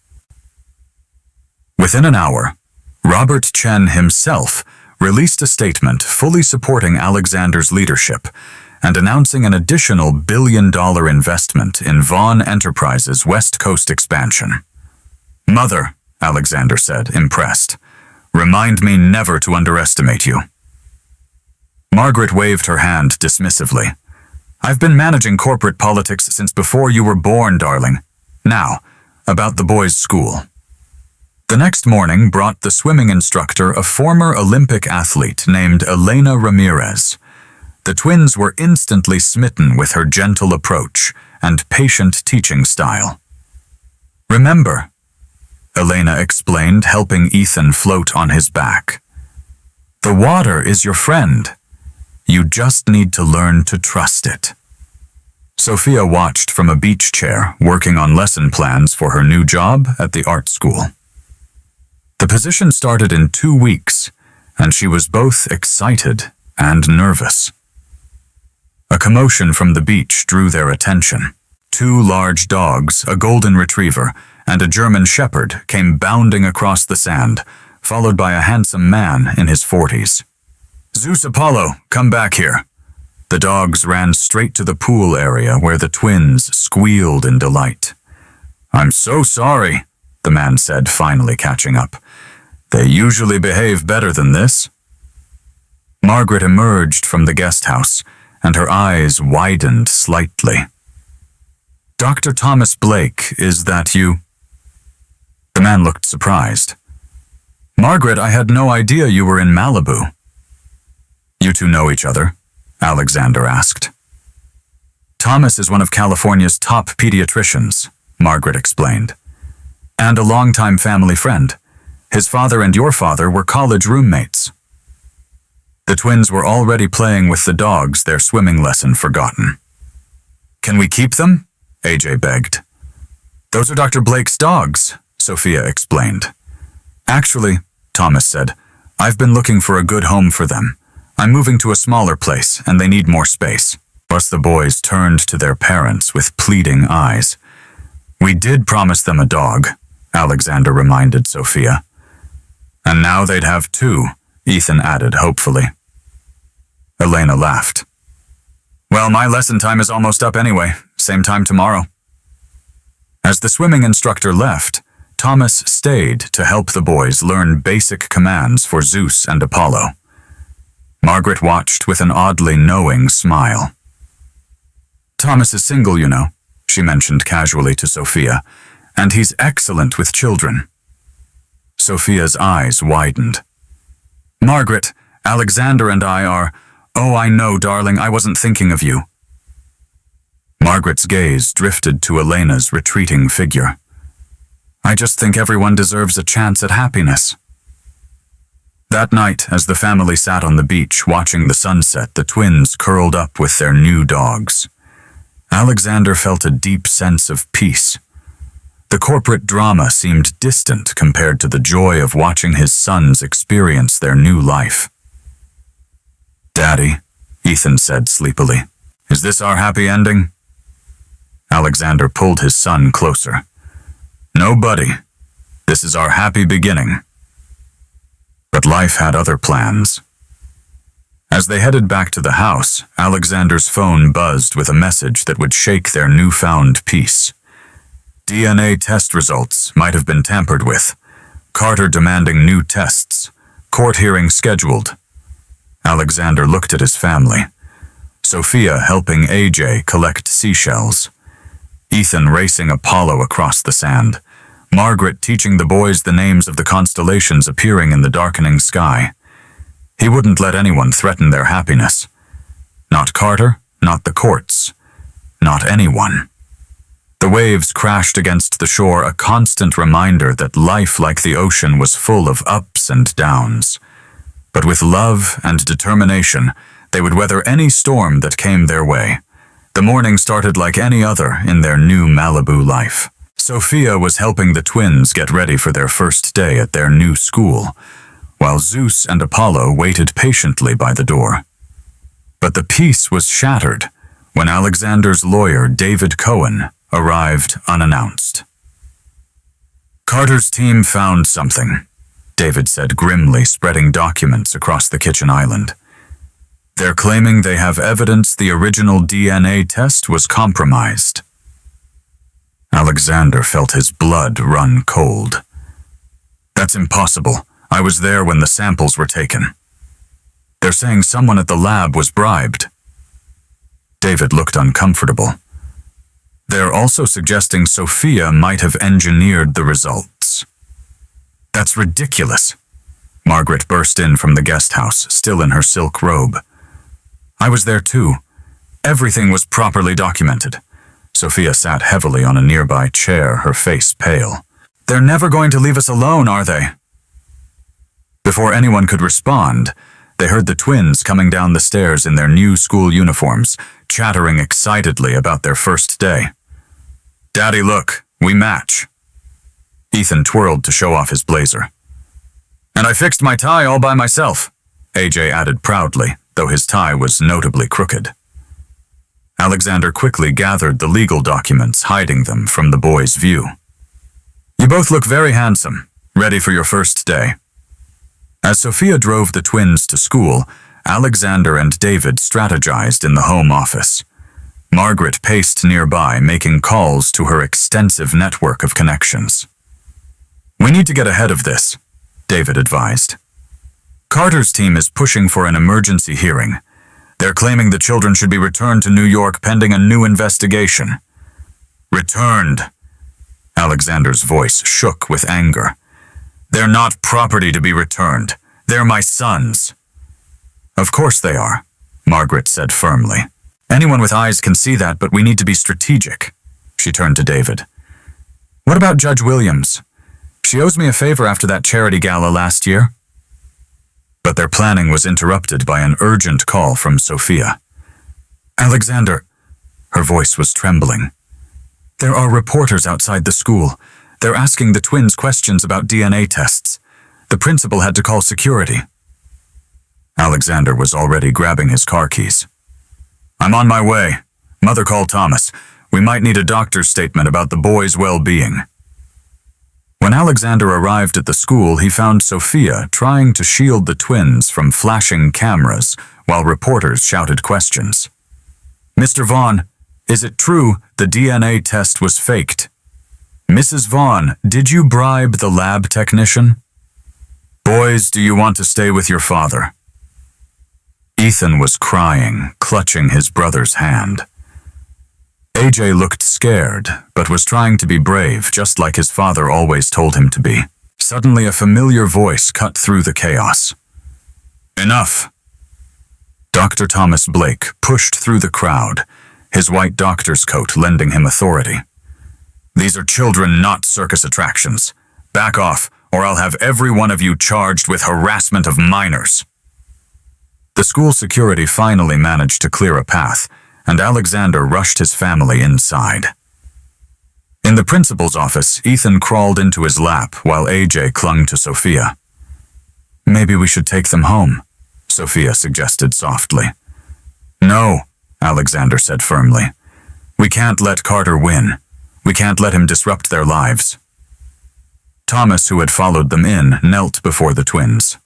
Within an hour, Robert Chen himself released a statement fully supporting Alexander's leadership and announcing an additional $1 billion investment in Vaughn Enterprises' West Coast expansion. Mother, Alexander said, impressed, remind me never to underestimate you. Margaret waved her hand dismissively. I've been managing corporate politics since before you were born, darling. Now, about the boys' school. The next morning brought the swimming instructor a former Olympic athlete named Elena Ramirez. The twins were instantly smitten with her gentle approach and patient teaching style. Remember, Elena explained, helping Ethan float on his back. The water is your friend. You just need to learn to trust it. Sophia watched from a beach chair, working on lesson plans for her new job at the art school. The position started in 2 weeks, and she was both excited and nervous. A commotion from the beach drew their attention. 2 large dogs, a golden retriever, and a German shepherd came bounding across the sand, followed by a handsome man in his 40s. Zeus Apollo, come back here. The dogs ran straight to the pool area where the twins squealed in delight. I'm so sorry, the man said, finally catching up. They usually behave better than this. Margaret emerged from the guest house, and her eyes widened slightly. Dr. Thomas Blake, is that you? The man looked surprised. Margaret, I had no idea you were in Malibu. You two know each other? Alexander asked. Thomas is one of California's top pediatricians, Margaret explained, and a longtime family friend. His father and your father were college roommates. The twins were already playing with the dogs, their swimming lesson forgotten. Can we keep them? AJ begged. Those are Dr. Blake's dogs, Sophia explained. Actually, Thomas said, I've been looking for a good home for them. I'm moving to a smaller place, and they need more space. Plus the boys turned to their parents with pleading eyes. We did promise them a dog, Alexander reminded Sophia. And now they'd have 2, Ethan added hopefully. Elena laughed. Well, my lesson time is almost up anyway. Same time tomorrow. As the swimming instructor left, Thomas stayed to help the boys learn basic commands for Zeus and Apollo. Margaret watched with an oddly knowing smile. "Thomas is single, you know," she mentioned casually to Sophia, "and he's excellent with children." Sophia's eyes widened. "Margaret, Alexander and I are— Oh, I know, darling, I wasn't thinking of you." Margaret's gaze drifted to Elena's retreating figure. "I just think everyone deserves a chance at happiness." That night, as the family sat on the beach watching the sunset, the twins curled up with their new dogs. Alexander felt a deep sense of peace. The corporate drama seemed distant compared to the joy of watching his sons experience their new life. "Daddy," Ethan said sleepily, "is this our happy ending?" Alexander pulled his son closer. "No, buddy. This is our happy beginning." But life had other plans. As they headed back to the house, Alexander's phone buzzed with a message that would shake their newfound peace. DNA test results might have been tampered with. Carter demanding new tests. Court hearing scheduled. Alexander looked at his family. Sophia helping AJ collect seashells. Ethan racing Apollo across the sand. Margaret teaching the boys the names of the constellations appearing in the darkening sky. He wouldn't let anyone threaten their happiness. Not Carter, not the courts, not anyone. The waves crashed against the shore, a constant reminder that life, like the ocean, was full of ups and downs. But with love and determination, they would weather any storm that came their way. The morning started like any other in their new Malibu life. Sophia was helping the twins get ready for their first day at their new school, while Zeus and Apollo waited patiently by the door. But the peace was shattered when Alexander's lawyer, David Cohen, arrived unannounced. "Carter's team found something," David said grimly, spreading documents across the kitchen island. "They're claiming they have evidence the original DNA test was compromised." Alexander felt his blood run cold. "That's impossible. I was there when the samples were taken." "They're saying someone at the lab was bribed." David looked uncomfortable. "They're also suggesting Sophia might have engineered the results." "That's ridiculous." Margaret burst in from the guest house, still in her silk robe. "I was there too. Everything was properly documented." Sophia sat heavily on a nearby chair, her face pale. "They're never going to leave us alone, are they?" Before anyone could respond, they heard the twins coming down the stairs in their new school uniforms, chattering excitedly about their first day. "Daddy, look, we match." Ethan twirled to show off his blazer. "And I fixed my tie all by myself," AJ added proudly, though his tie was notably crooked. Alexander quickly gathered the legal documents, hiding them from the boys' view. "You both look very handsome, ready for your first day." As Sophia drove the twins to school, Alexander and David strategized in the home office. Margaret paced nearby, making calls to her extensive network of connections. "We need to get ahead of this," David advised. "Carter's team is pushing for an emergency hearing. They're claiming the children should be returned to New York pending a new investigation." "Returned?" Alexander's voice shook with anger. "They're not property to be returned. They're my sons." "Of course they are," Margaret said firmly. "Anyone with eyes can see that, but we need to be strategic." She turned to David. "What about Judge Williams? She owes me a favor after that charity gala last year." But their planning was interrupted by an urgent call from Sophia. "Alexander," her voice was trembling. "There are reporters outside the school. They're asking the twins questions about DNA tests. The principal had to call security." Alexander was already grabbing his car keys. "I'm on my way. Mother, call Thomas. We might need a doctor's statement about the boys' well-being." When Alexander arrived at the school, he found Sophia trying to shield the twins from flashing cameras while reporters shouted questions. "Mr. Vaughn, is it true the DNA test was faked? Mrs. Vaughn, did you bribe the lab technician? Boys, do you want to stay with your father?" Ethan was crying, clutching his brother's hand. AJ looked scared, but was trying to be brave, just like his father always told him to be. Suddenly, a familiar voice cut through the chaos. "Enough!" Dr. Thomas Blake pushed through the crowd, his white doctor's coat lending him authority. "These are children, not circus attractions. Back off, or I'll have every one of you charged with harassment of minors." The school security finally managed to clear a path, and Alexander rushed his family inside. In the principal's office, Ethan crawled into his lap while AJ clung to Sophia. "Maybe we should take them home," Sophia suggested softly. "No," Alexander said firmly. "We can't let Carter win. We can't let him disrupt their lives." Thomas, who had followed them in, knelt before the twins.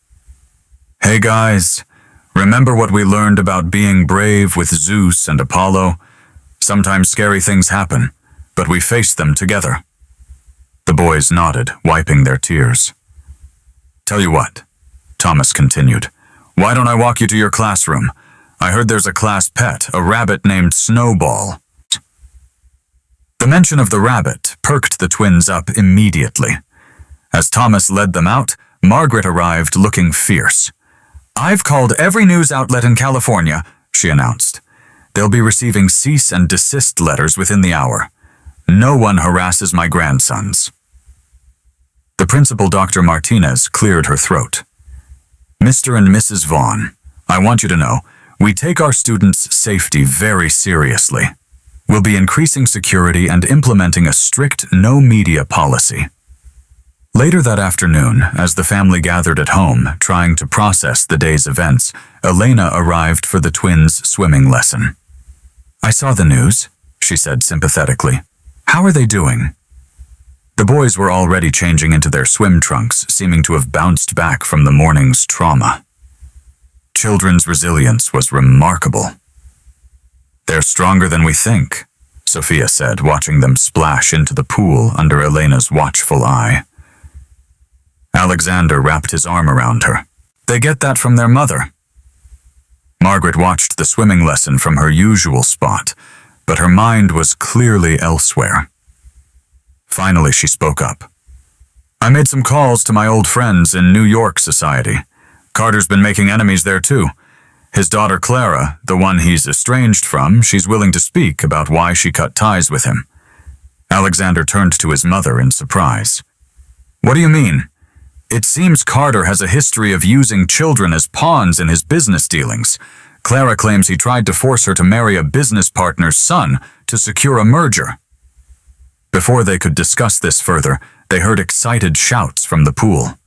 "Hey guys, remember what we learned about being brave with Zeus and Apollo? Sometimes scary things happen, but we face them together." The boys nodded, wiping their tears. "Tell you what," Thomas continued, "why don't I walk you to your classroom? I heard there's a class pet, a rabbit named Snowball." The mention of the rabbit perked the twins up immediately. As Thomas led them out, Margaret arrived looking fierce. "I've called every news outlet in California," she announced. "They'll be receiving cease and desist letters within the hour. No one harasses my grandsons." The principal, Dr. Martinez, cleared her throat. "Mr. and Mrs. Vaughn, I want you to know, we take our students' safety very seriously. We'll be increasing security and implementing a strict no-media policy." Later that afternoon, as the family gathered at home, trying to process the day's events, Elena arrived for the twins' swimming lesson. "I saw the news," she said sympathetically. "How are they doing?" The boys were already changing into their swim trunks, seeming to have bounced back from the morning's trauma. Children's resilience was remarkable. "They're stronger than we think," Sophia said, watching them splash into the pool under Elena's watchful eye. Alexander wrapped his arm around her. "They get that from their mother." Margaret watched the swimming lesson from her usual spot, but her mind was clearly elsewhere. Finally, she spoke up. "I made some calls to my old friends in New York society. Carter's been making enemies there too. His daughter Clara, the one he's estranged from, she's willing to speak about why she cut ties with him." Alexander turned to his mother in surprise. "What do you mean? It seems Carter has a history of using children as pawns in his business dealings. Clara claims he tried to force her to marry a business partner's son to secure a merger." Before they could discuss this further, they heard excited shouts from the pool.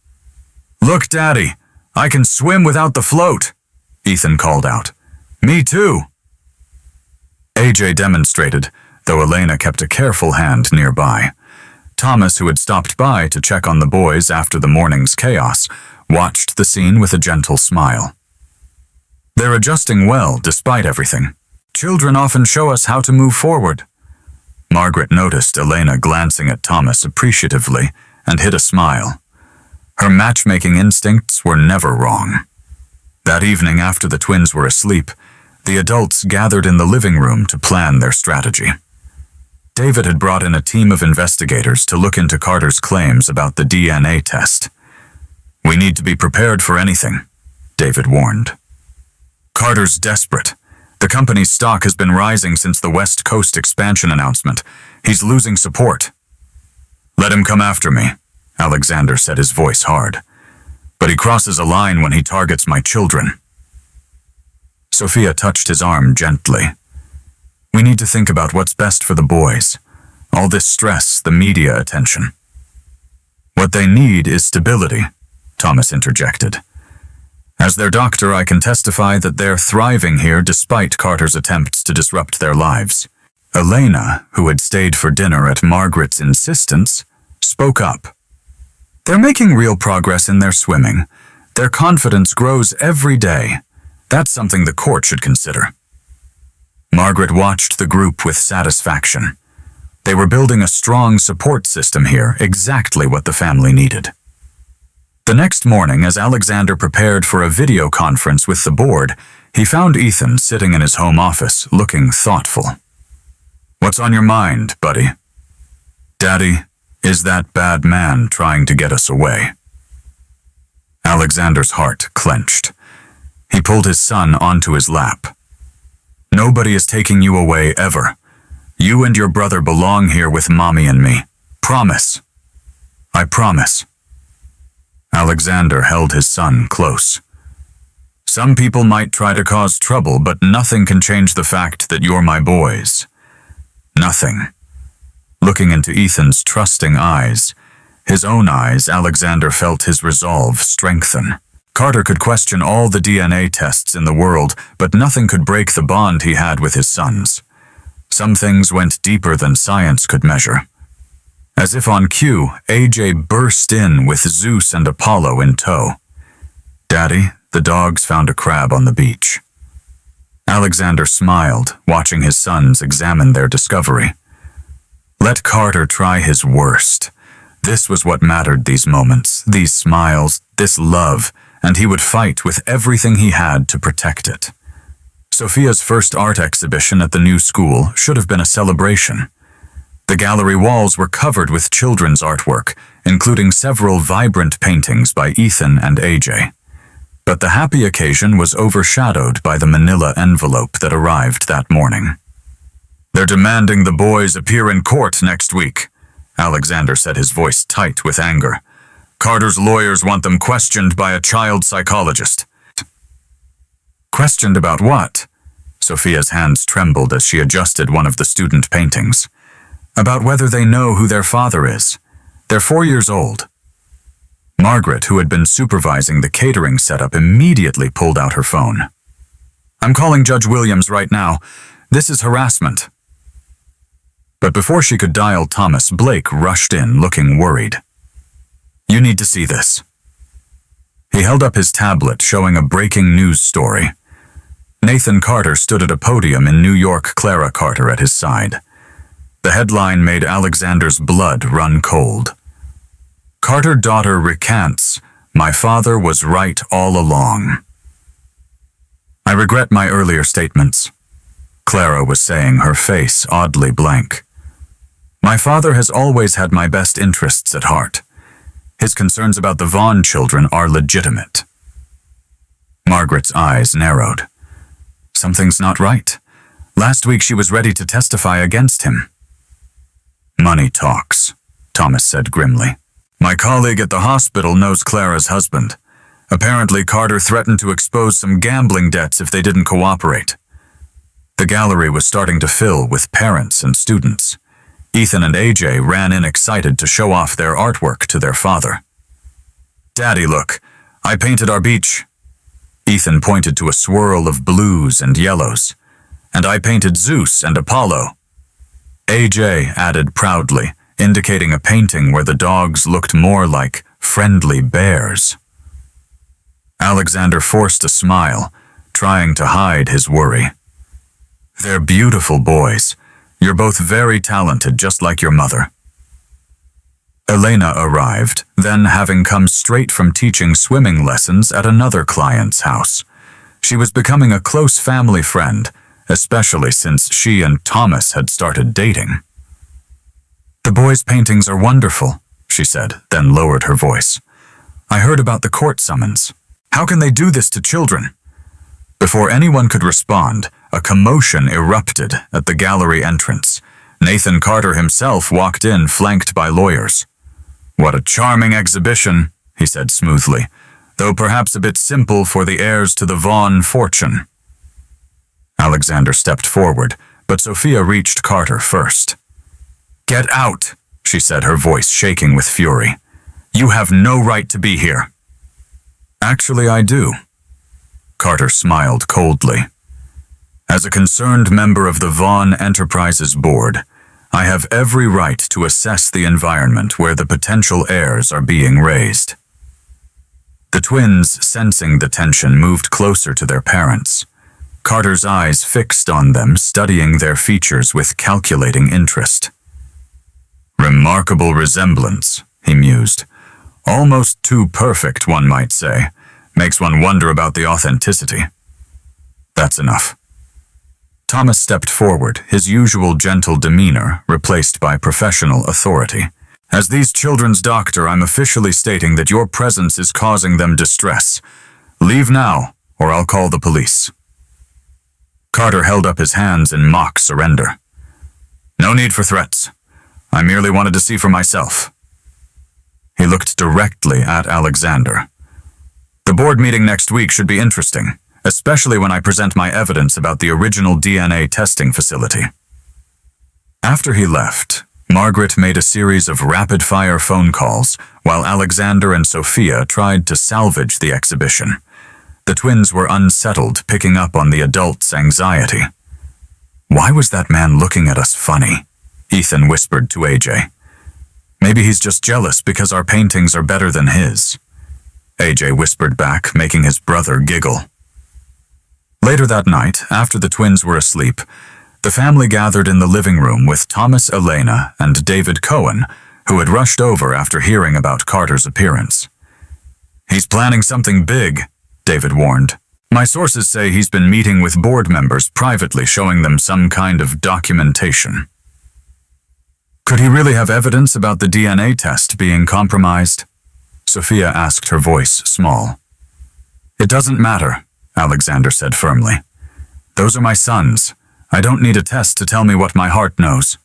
"Look, Daddy, I can swim without the float," Ethan called out. "Me too." AJ demonstrated, though Elena kept a careful hand nearby. Thomas, who had stopped by to check on the boys after the morning's chaos, watched the scene with a gentle smile. "They're adjusting well, despite everything. Children often show us how to move forward." Margaret noticed Elena glancing at Thomas appreciatively and hid a smile. Her matchmaking instincts were never wrong. That evening, after the twins were asleep, the adults gathered in the living room to plan their strategy. David had brought in a team of investigators to look into Carter's claims about the DNA test. "We need to be prepared for anything," David warned. "Carter's desperate. The company's stock has been rising since the West Coast expansion announcement. He's losing support." "Let him come after me," Alexander said, his voice hard. "But he crosses a line when he targets my children." Sophia touched his arm gently. "We need to think about what's best for the boys. All this stress, the media attention." "What they need is stability," Thomas interjected. "As their doctor, I can testify that they're thriving here despite Carter's attempts to disrupt their lives." Elena, who had stayed for dinner at Margaret's insistence, spoke up. "They're making real progress in their swimming. Their confidence grows every day. That's something the court should consider." Margaret watched the group with satisfaction. They were building a strong support system here, exactly what the family needed. The next morning, as Alexander prepared for a video conference with the board, He found Ethan sitting in his home office, looking thoughtful. "What's on your mind, buddy?" "Daddy, is that bad man trying to get us away?" Alexander's heart clenched. He pulled his son onto his lap. "Nobody is taking you away ever. You and your brother belong here with Mommy and me. Promise." "I promise." Alexander held his son close. "Some people might try to cause trouble, but nothing can change the fact that you're my boys. Nothing." Looking into Ethan's trusting eyes, his own eyes, Alexander felt his resolve strengthen. Carter could question all the DNA tests in the world, but nothing could break the bond he had with his sons. Some things went deeper than science could measure. As if on cue, AJ burst in with Zeus and Apollo in tow. "Daddy, the dogs found a crab on the beach." Alexander smiled, watching his sons examine their discovery. Let Carter try his worst. This was what mattered these moments, these smiles, this love, and he would fight with everything he had to protect it. Sophia's first art exhibition at the new school should have been a celebration. The gallery walls were covered with children's artwork, including several vibrant paintings by Ethan and AJ. But the happy occasion was overshadowed by the manila envelope that arrived that morning. "They're demanding the boys appear in court next week," Alexander said, his voice tight with anger. "Carter's lawyers want them questioned by a child psychologist." "Questioned about what?" Sophia's hands trembled as she adjusted one of the student paintings. "About whether they know who their father is. They're 4 years old." Margaret, who had been supervising the catering setup, immediately pulled out her phone. "I'm calling Judge Williams right now. This is harassment." But before she could dial Thomas, Blake rushed in, looking worried. "You need to see this." He held up his tablet, showing a breaking news story. Nathan Carter stood at a podium in New York, Clara Carter at his side. The headline made Alexander's blood run cold. "Carter daughter recants, 'My father was right all along.' I regret my earlier statements," Clara was saying, her face oddly blank. "My father has always had my best interests at heart. His concerns about the Vaughn children are legitimate." Margaret's eyes narrowed. Something's not right. Last week she was ready to testify against him. "Money talks," Thomas said grimly. "My colleague at the hospital knows Clara's husband. Apparently Carter threatened to expose some gambling debts if they didn't cooperate." The gallery was starting to fill with parents and students. Ethan and AJ ran in excited to show off their artwork to their father. "Daddy, look, I painted our beach." Ethan pointed to a swirl of blues and yellows. "And I painted Zeus and Apollo." AJ added proudly, indicating a painting where the dogs looked more like friendly bears. Alexander forced a smile, trying to hide his worry. "They're beautiful boys. You're both very talented, just like your mother." Elena arrived, then having come straight from teaching swimming lessons at another client's house. She was becoming a close family friend, especially since she and Thomas had started dating. "The boys' paintings are wonderful," she said, then lowered her voice. "I heard about the court summons. How can they do this to children?" Before anyone could respond, a commotion erupted at the gallery entrance. Nathan Carter himself walked in, flanked by lawyers. "What a charming exhibition," he said smoothly, "though perhaps a bit simple for the heirs to the Vaughn fortune." Alexander stepped forward, but Sophia reached Carter first. "Get out," she said, her voice shaking with fury. "You have no right to be here." "Actually, I do." Carter smiled coldly. "As a concerned member of the Vaughn Enterprises board, I have every right to assess the environment where the potential heirs are being raised." The twins, sensing the tension, moved closer to their parents. Carter's eyes fixed on them, studying their features with calculating interest. "Remarkable resemblance," he mused. "Almost too perfect, one might say. Makes one wonder about the authenticity." That's enough. Thomas stepped forward, his usual gentle demeanor replaced by professional authority. As these children's doctor, I'm officially stating that your presence is causing them distress. Leave now, or I'll call the police. Carter held up his hands in mock surrender. No need for threats. I merely wanted to see for myself. He looked directly at Alexander. The board meeting next week should be interesting, especially when I present my evidence about the original DNA testing facility. After he left, Margaret made a series of rapid-fire phone calls while Alexander and Sophia tried to salvage the exhibition. The twins were unsettled, picking up on the adults' anxiety. Why was that man looking at us funny? Ethan whispered to AJ. Maybe he's just jealous because our paintings are better than his. AJ whispered back, making his brother giggle. Later that night, after the twins were asleep, the family gathered in the living room with Thomas, Elena, and David Cohen, who had rushed over after hearing about Carter's appearance. He's planning something big, David warned. My sources say he's been meeting with board members privately, showing them some kind of documentation. Could he really have evidence about the DNA test being compromised? Sophia asked, her voice small. It doesn't matter, Alexander said firmly. Those are my sons. I don't need a test to tell me what my heart knows.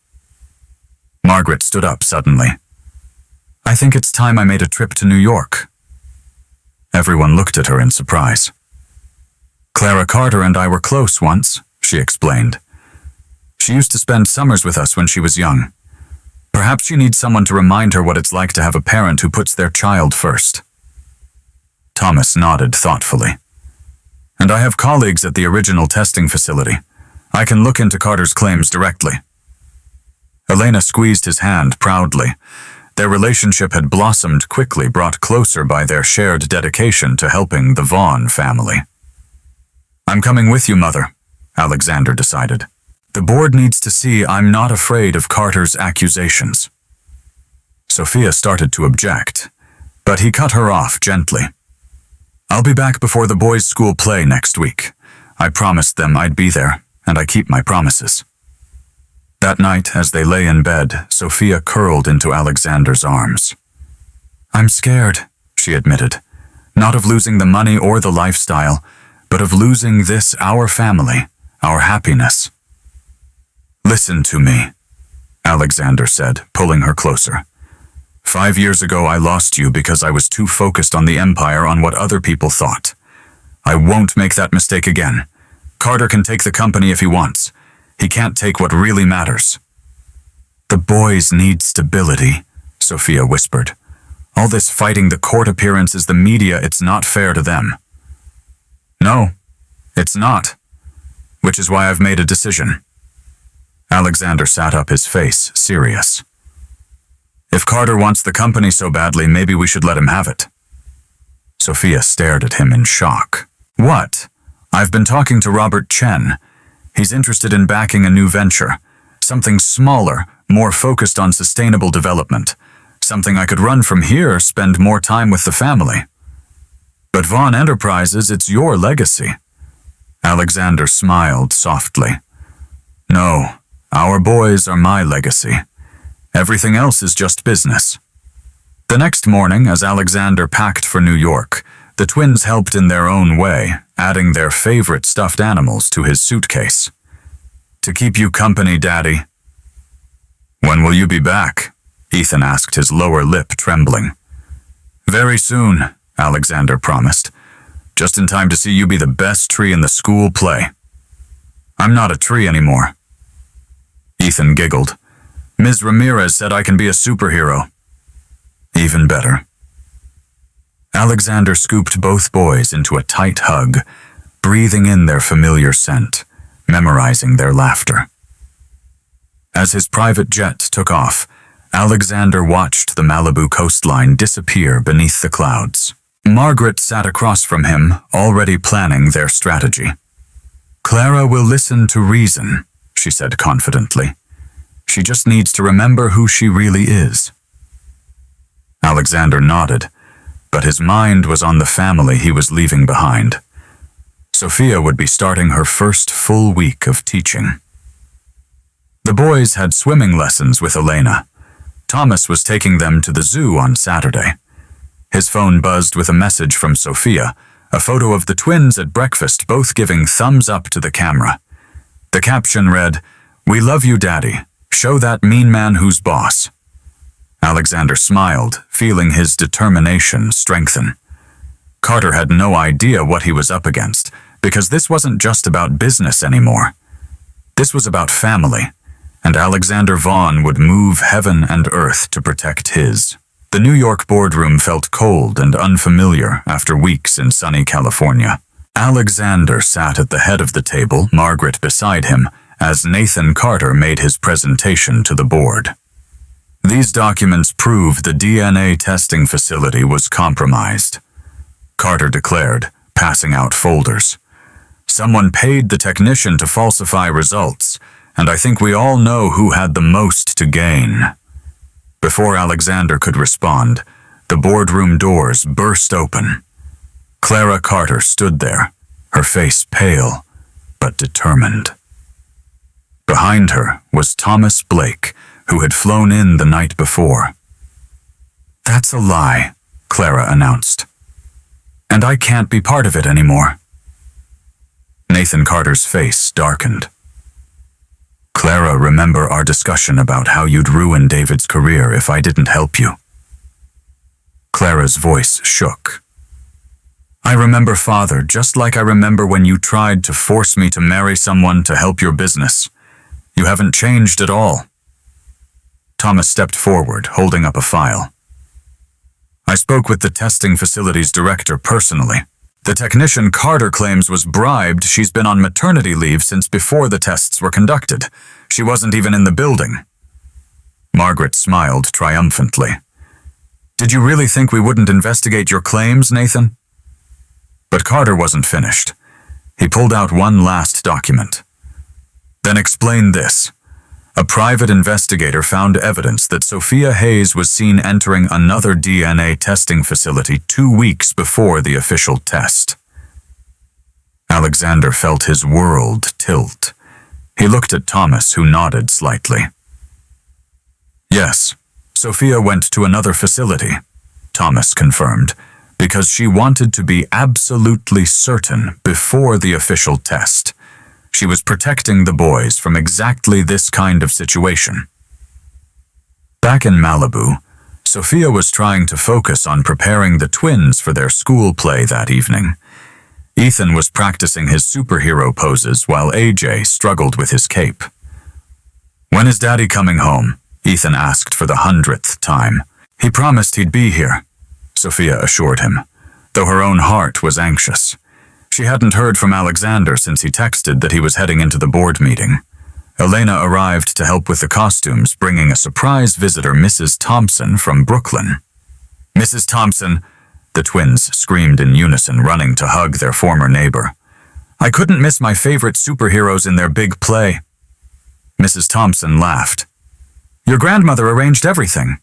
Margaret stood up suddenly. I think it's time I made a trip to New York. Everyone looked at her in surprise. Clara Carter and I were close once, she explained. She used to spend summers with us when she was young. Perhaps she needs someone to remind her what it's like to have a parent who puts their child first. Thomas nodded thoughtfully. And I have colleagues at the original testing facility. I can look into Carter's claims directly. Elena squeezed his hand proudly. Their relationship had blossomed quickly, brought closer by their shared dedication to helping the Vaughn family. I'm coming with you, Mother, Alexander decided. The board needs to see I'm not afraid of Carter's accusations. Sophia started to object, but he cut her off gently. I'll be back before the boys' school play next week. I promised them I'd be there, and I keep my promises. That night, as they lay in bed, Sophia curled into Alexander's arms. I'm scared, she admitted, not of losing the money or the lifestyle, but of losing this, our family, our happiness. Listen to me, Alexander said, pulling her closer. 5 years ago, I lost you because I was too focused on the empire, on what other people thought. I won't make that mistake again. Carter can take the company if he wants. He can't take what really matters. The boys need stability, Sophia whispered. All this fighting the court appearances, the media, it's not fair to them. No, it's not. Which is why I've made a decision. Alexander sat up, his face serious. If Carter wants the company so badly, maybe we should let him have it. Sophia stared at him in shock. What? I've been talking to Robert Chen. He's interested in backing a new venture. Something smaller, more focused on sustainable development. Something I could run from here, spend more time with the family. But Vaughn Enterprises, it's your legacy. Alexander smiled softly. No, our boys are my legacy. Everything else is just business. The next morning, as Alexander packed for New York, the twins helped in their own way, adding their favorite stuffed animals to his suitcase. To keep you company, Daddy. When will you be back? Ethan asked, his lower lip trembling. Very soon, Alexander promised. Just in time to see you be the best tree in the school play. I'm not a tree anymore. Ethan giggled. Ms. Ramirez said I can be a superhero. Even better. Alexander scooped both boys into a tight hug, breathing in their familiar scent, memorizing their laughter. As his private jet took off, Alexander watched the Malibu coastline disappear beneath the clouds. Margaret sat across from him, already planning their strategy. Clara will listen to reason, she said confidently. She just needs to remember who she really is. Alexander nodded, but his mind was on the family he was leaving behind. Sophia would be starting her first full week of teaching. The boys had swimming lessons with Elena. Thomas was taking them to the zoo on Saturday. His phone buzzed with a message from Sophia, a photo of the twins at breakfast, both giving thumbs up to the camera. The caption read, "We love you, Daddy. Show that mean man who's boss." Alexander smiled, feeling his determination strengthen. Carter had no idea what he was up against, because this wasn't just about business anymore. This was about family, and Alexander Vaughn would move heaven and earth to protect his. The New York boardroom felt cold and unfamiliar after weeks in sunny California. Alexander sat at the head of the table, Margaret beside him, as Nathan Carter made his presentation to the board. These documents prove the DNA testing facility was compromised, Carter declared, passing out folders. Someone paid the technician to falsify results, and I think we all know who had the most to gain. Before Alexander could respond, the boardroom doors burst open. Clara Carter stood there, her face pale but determined. Behind her was Thomas Blake, who had flown in the night before. "That's a lie," Clara announced. "And I can't be part of it anymore." Nathan Carter's face darkened. "Clara, remember our discussion about how you'd ruin David's career if I didn't help you?" Clara's voice shook. "I remember, Father, just like I remember when you tried to force me to marry someone to help your business. You haven't changed at all." Thomas stepped forward, holding up a file. "I spoke with the testing facility's director personally. The technician Carter claims was bribed. She's been on maternity leave since before the tests were conducted. She wasn't even in the building." Margaret smiled triumphantly. "Did you really think we wouldn't investigate your claims, Nathan?" But Carter wasn't finished. He pulled out one last document. "Then explain this. A private investigator found evidence that Sophia Hayes was seen entering another DNA testing facility 2 weeks before the official test." Alexander felt his world tilt. He looked at Thomas, who nodded slightly. "Yes, Sophia went to another facility," Thomas confirmed, "because she wanted to be absolutely certain before the official test. She was protecting the boys from exactly this kind of situation." Back in Malibu, Sophia was trying to focus on preparing the twins for their school play that evening. Ethan was practicing his superhero poses while AJ struggled with his cape. "When is Daddy coming home?" Ethan asked for the 100th time. "He promised he'd be here," Sophia assured him, though her own heart was anxious. She hadn't heard from Alexander since he texted that he was heading into the board meeting. Elena arrived to help with the costumes, bringing a surprise visitor, Mrs. Thompson, from Brooklyn. "Mrs. Thompson," the twins screamed in unison, running to hug their former neighbor. "I couldn't miss my favorite superheroes in their big play." Mrs. Thompson laughed. "Your grandmother arranged everything."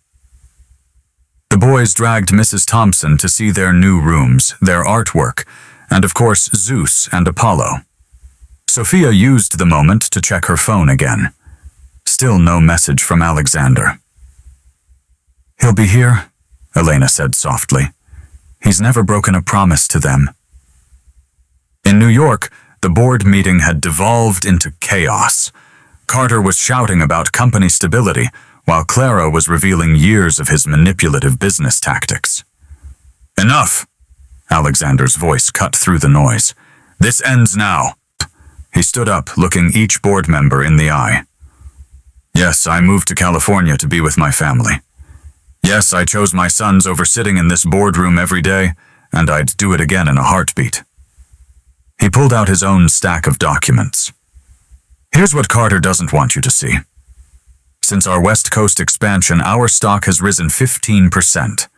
The boys dragged Mrs. Thompson to see their new rooms, their artwork, and of course Zeus and Apollo. Sophia used the moment to check her phone again. Still no message from Alexander. "He'll be here," Elena said softly. "He's never broken a promise to them." In New York, the board meeting had devolved into chaos. Carter was shouting about company stability, while Clara was revealing years of his manipulative business tactics. "Enough!" Alexander's voice cut through the noise. "This ends now." He stood up, looking each board member in the eye. "Yes, I moved to California to be with my family. Yes, I chose my sons over sitting in this boardroom every day, and I'd do it again in a heartbeat." He pulled out his own stack of documents. "Here's what Carter doesn't want you to see. Since our West Coast expansion, our stock has risen 15%.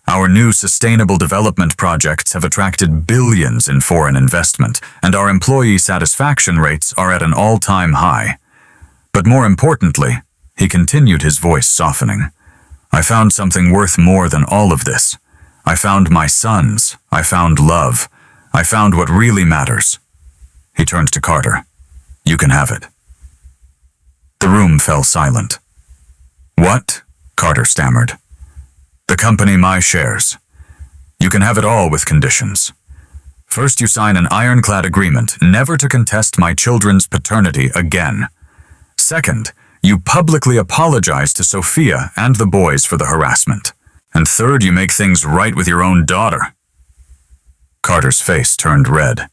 Our new sustainable development projects have attracted billions in foreign investment, and our employee satisfaction rates are at an all-time high. But more importantly," he continued, his voice softening, "I found something worth more than all of this. I found my sons. I found love. I found what really matters." He turned to Carter. "You can have it." The room fell silent. "What?" Carter stammered. "The company, my shares. You can have it all with conditions. First, you sign an ironclad agreement never to contest my children's paternity again. Second, you publicly apologize to Sophia and the boys for the harassment. And third, you make things right with your own daughter." Carter's face turned red.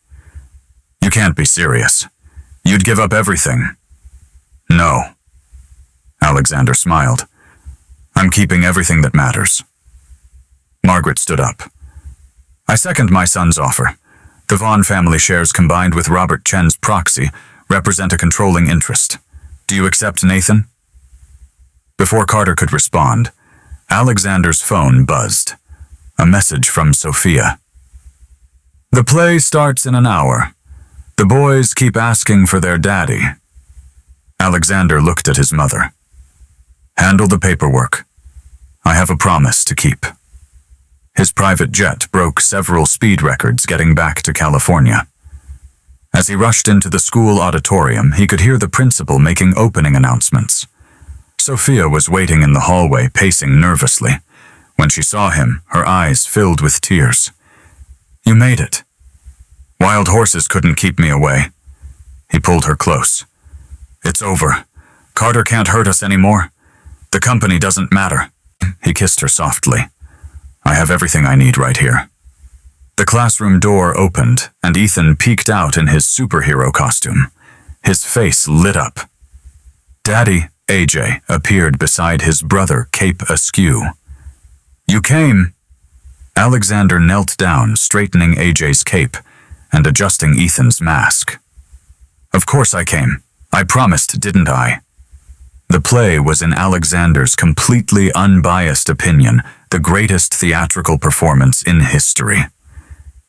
"You can't be serious. You'd give up everything." "No." Alexander smiled. "I'm keeping everything that matters." Margaret stood up. "I second my son's offer. The Vaughn family shares combined with Robert Chen's proxy represent a controlling interest. Do you accept, Nathan?" Before Carter could respond, Alexander's phone buzzed. A message from Sophia. "The play starts in an hour. The boys keep asking for their daddy." Alexander looked at his mother. "Handle the paperwork. I have a promise to keep." His private jet broke several speed records getting back to California. As he rushed into the school auditorium, he could hear the principal making opening announcements. Sophia was waiting in the hallway, pacing nervously. When she saw him, her eyes filled with tears. "You made it. Wild horses couldn't keep me away." He pulled her close. "It's over. Carter can't hurt us anymore. The company doesn't matter." He kissed her softly. "I have everything I need right here." The classroom door opened, and Ethan peeked out in his superhero costume. His face lit up. Daddy, AJ, appeared beside his brother, cape askew. "You came." Alexander knelt down, straightening AJ's cape and adjusting Ethan's mask. "Of course I came. I promised, didn't I?" The play was, in Alexander's completely unbiased opinion, the greatest theatrical performance in history.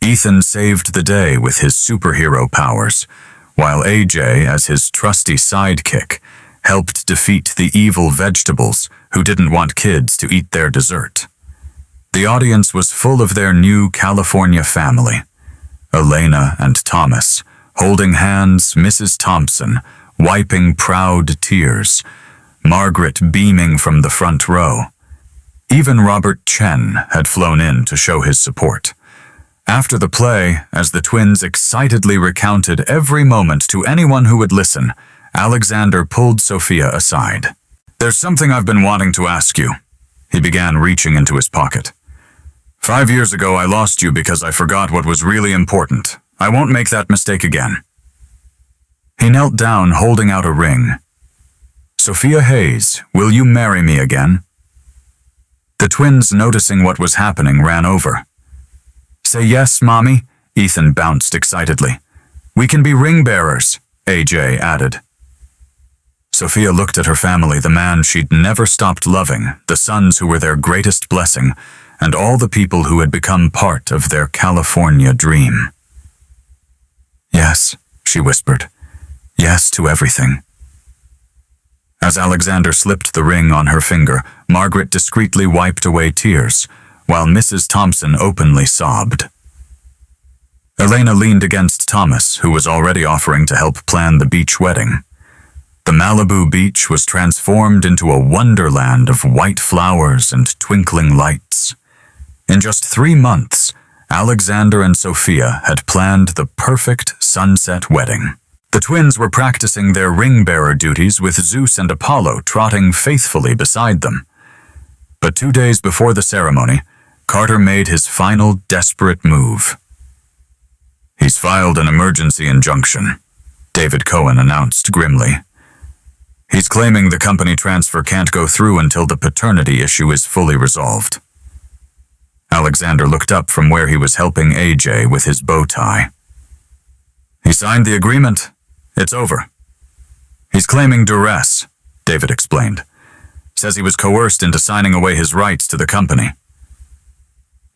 Ethan saved the day with his superhero powers, while AJ, as his trusty sidekick, helped defeat the evil vegetables who didn't want kids to eat their dessert. The audience was full of their new California family. Elena and Thomas, holding hands, Mrs. Thompson, wiping proud tears, Margaret beaming from the front row. Even Robert Chen had flown in to show his support. After the play, as the twins excitedly recounted every moment to anyone who would listen, Alexander pulled Sophia aside. "There's something I've been wanting to ask you." He began reaching into his pocket. 5 years ago, I lost you because I forgot what was really important. I won't make that mistake again." He knelt down, holding out a ring. "Sophia Hayes, will you marry me again?" The twins, noticing what was happening, ran over. "Say yes, Mommy," Ethan bounced excitedly. "We can be ring bearers," AJ added. Sophia looked at her family, the man she'd never stopped loving, the sons who were their greatest blessing, and all the people who had become part of their California dream. "Yes," she whispered. "Yes to everything." As Alexander slipped the ring on her finger, Margaret discreetly wiped away tears, while Mrs. Thompson openly sobbed. Elena leaned against Thomas, who was already offering to help plan the beach wedding. The Malibu beach was transformed into a wonderland of white flowers and twinkling lights. In just 3 months, Alexander and Sophia had planned the perfect sunset wedding. The twins were practicing their ring-bearer duties with Zeus and Apollo trotting faithfully beside them. But 2 days before the ceremony, Carter made his final desperate move. "He's filed an emergency injunction," David Cohen announced grimly. "He's claiming the company transfer can't go through until the paternity issue is fully resolved." Alexander looked up from where he was helping AJ with his bow tie. "He signed the agreement. It's over." "He's claiming duress," David explained. "Says he was coerced into signing away his rights to the company."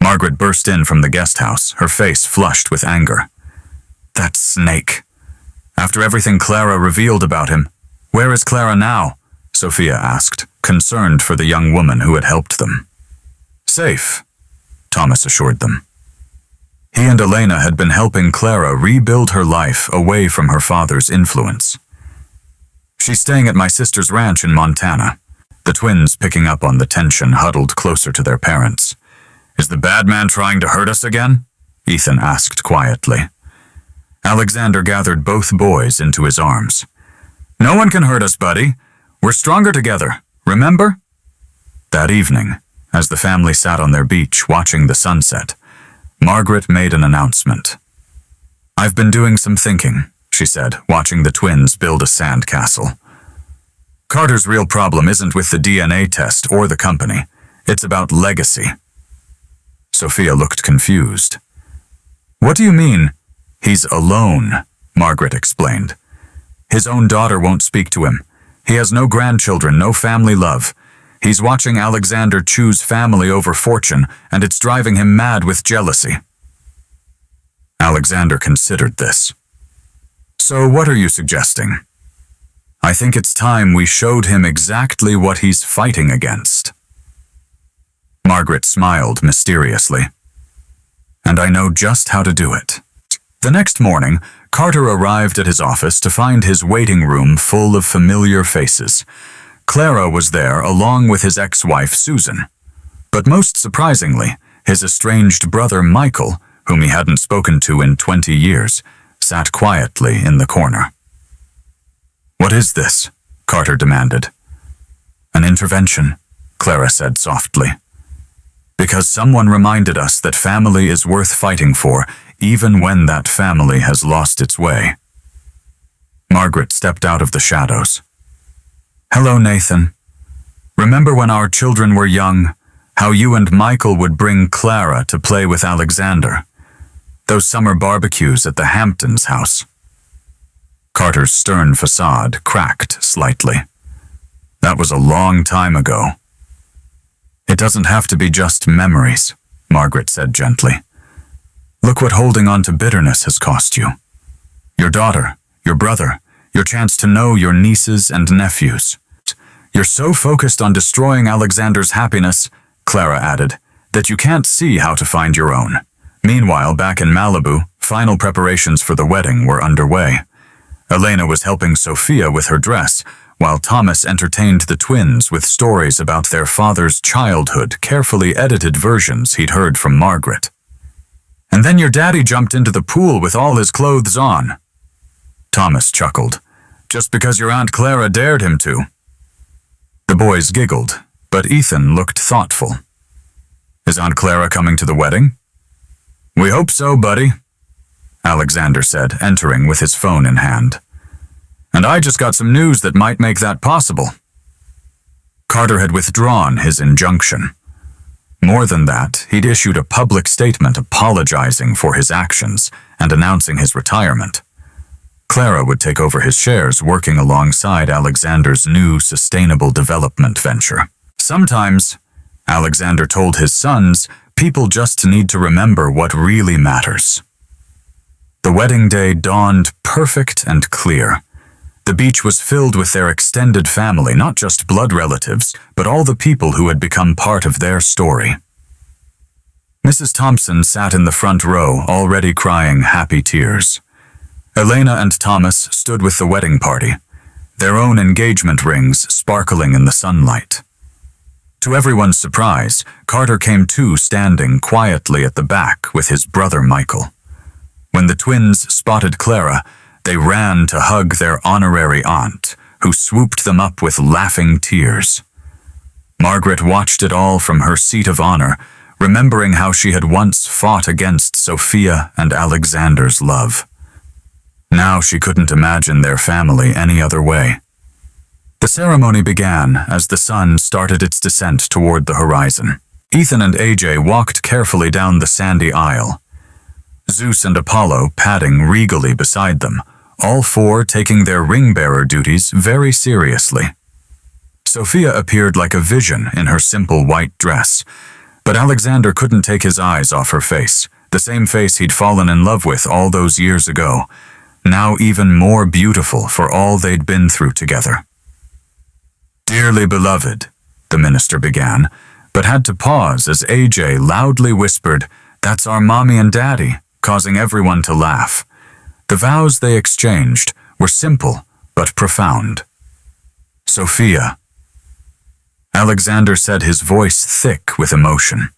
Margaret burst in from the guest house, her face flushed with anger. "That snake. After everything Clara revealed about him, where is Clara now?" Sophia asked, concerned for the young woman who had helped them. "Safe," Thomas assured them. He and Elena had been helping Clara rebuild her life away from her father's influence. "She's staying at my sister's ranch in Montana." The twins, picking up on the tension, huddled closer to their parents. "Is the bad man trying to hurt us again?" Ethan asked quietly. Alexander gathered both boys into his arms. "No one can hurt us, buddy. We're stronger together, remember?" That evening, as the family sat on their beach watching the sunset, Margaret made an announcement. "I've been doing some thinking," she said, watching the twins build a sandcastle. "Carter's real problem isn't with the DNA test or the company. It's about legacy." Sophia looked confused. "What do you mean?" "He's alone," Margaret explained. "His own daughter won't speak to him. He has no grandchildren, no family love. He's watching Alexander choose family over fortune, and it's driving him mad with jealousy." Alexander considered this. "So what are you suggesting?" "I think it's time we showed him exactly what he's fighting against." Margaret smiled mysteriously. "And I know just how to do it." The next morning, Carter arrived at his office to find his waiting room full of familiar faces. Clara was there along with his ex-wife Susan. But most surprisingly, his estranged brother Michael, whom he hadn't spoken to in 20 years, sat quietly in the corner. "What is this?" Carter demanded. "An intervention," Clara said softly. "Because someone reminded us that family is worth fighting for, even when that family has lost its way." Margaret stepped out of the shadows. "Hello, Nathan. Remember when our children were young, how you and Michael would bring Clara to play with Alexander? Those summer barbecues at the Hamptons' house?" Carter's stern facade cracked slightly. "That was a long time ago." "It doesn't have to be just memories," Margaret said gently. "Look what holding on to bitterness has cost you. Your daughter, your brother, your chance to know your nieces and nephews. You're so focused on destroying Alexander's happiness," Clara added, "that you can't see how to find your own." Meanwhile, back in Malibu, final preparations for the wedding were underway. Elena was helping Sophia with her dress, while Thomas entertained the twins with stories about their father's childhood, carefully edited versions he'd heard from Margaret. "And then your daddy jumped into the pool with all his clothes on." Thomas chuckled. "Just because your Aunt Clara dared him to." The boys giggled, but Ethan looked thoughtful. "Is Aunt Clara coming to the wedding?" "We hope so, buddy," Alexander said, entering with his phone in hand. "And I just got some news that might make that possible." Carter had withdrawn his injunction. More than that, he'd issued a public statement apologizing for his actions and announcing his retirement. Clara would take over his shares, working alongside Alexander's new sustainable development venture. Sometimes, Alexander told his sons, people just need to remember what really matters. The wedding day dawned perfect and clear. The beach was filled with their extended family, not just blood relatives, but all the people who had become part of their story. Mrs. Thompson sat in the front row, already crying happy tears. Elena and Thomas stood with the wedding party, their own engagement rings sparkling in the sunlight. To everyone's surprise, Carter came too, standing quietly at the back with his brother Michael. When the twins spotted Clara, they ran to hug their honorary aunt, who swooped them up with laughing tears. Margaret watched it all from her seat of honor, remembering how she had once fought against Sophia and Alexander's love. Now she couldn't imagine their family any other way. The ceremony began as the sun started its descent toward the horizon. Ethan and AJ walked carefully down the sandy aisle, Zeus and Apollo padding regally beside them, all four taking their ring-bearer duties very seriously. Sophia appeared like a vision in her simple white dress, but Alexander couldn't take his eyes off her face, the same face he'd fallen in love with all those years ago, now even more beautiful for all they'd been through together. "Dearly beloved," the minister began, but had to pause as AJ loudly whispered, "That's our mommy and daddy, causing everyone to laugh. The vows they exchanged were simple but profound. Sophia. Alexander said, his voice thick with emotion.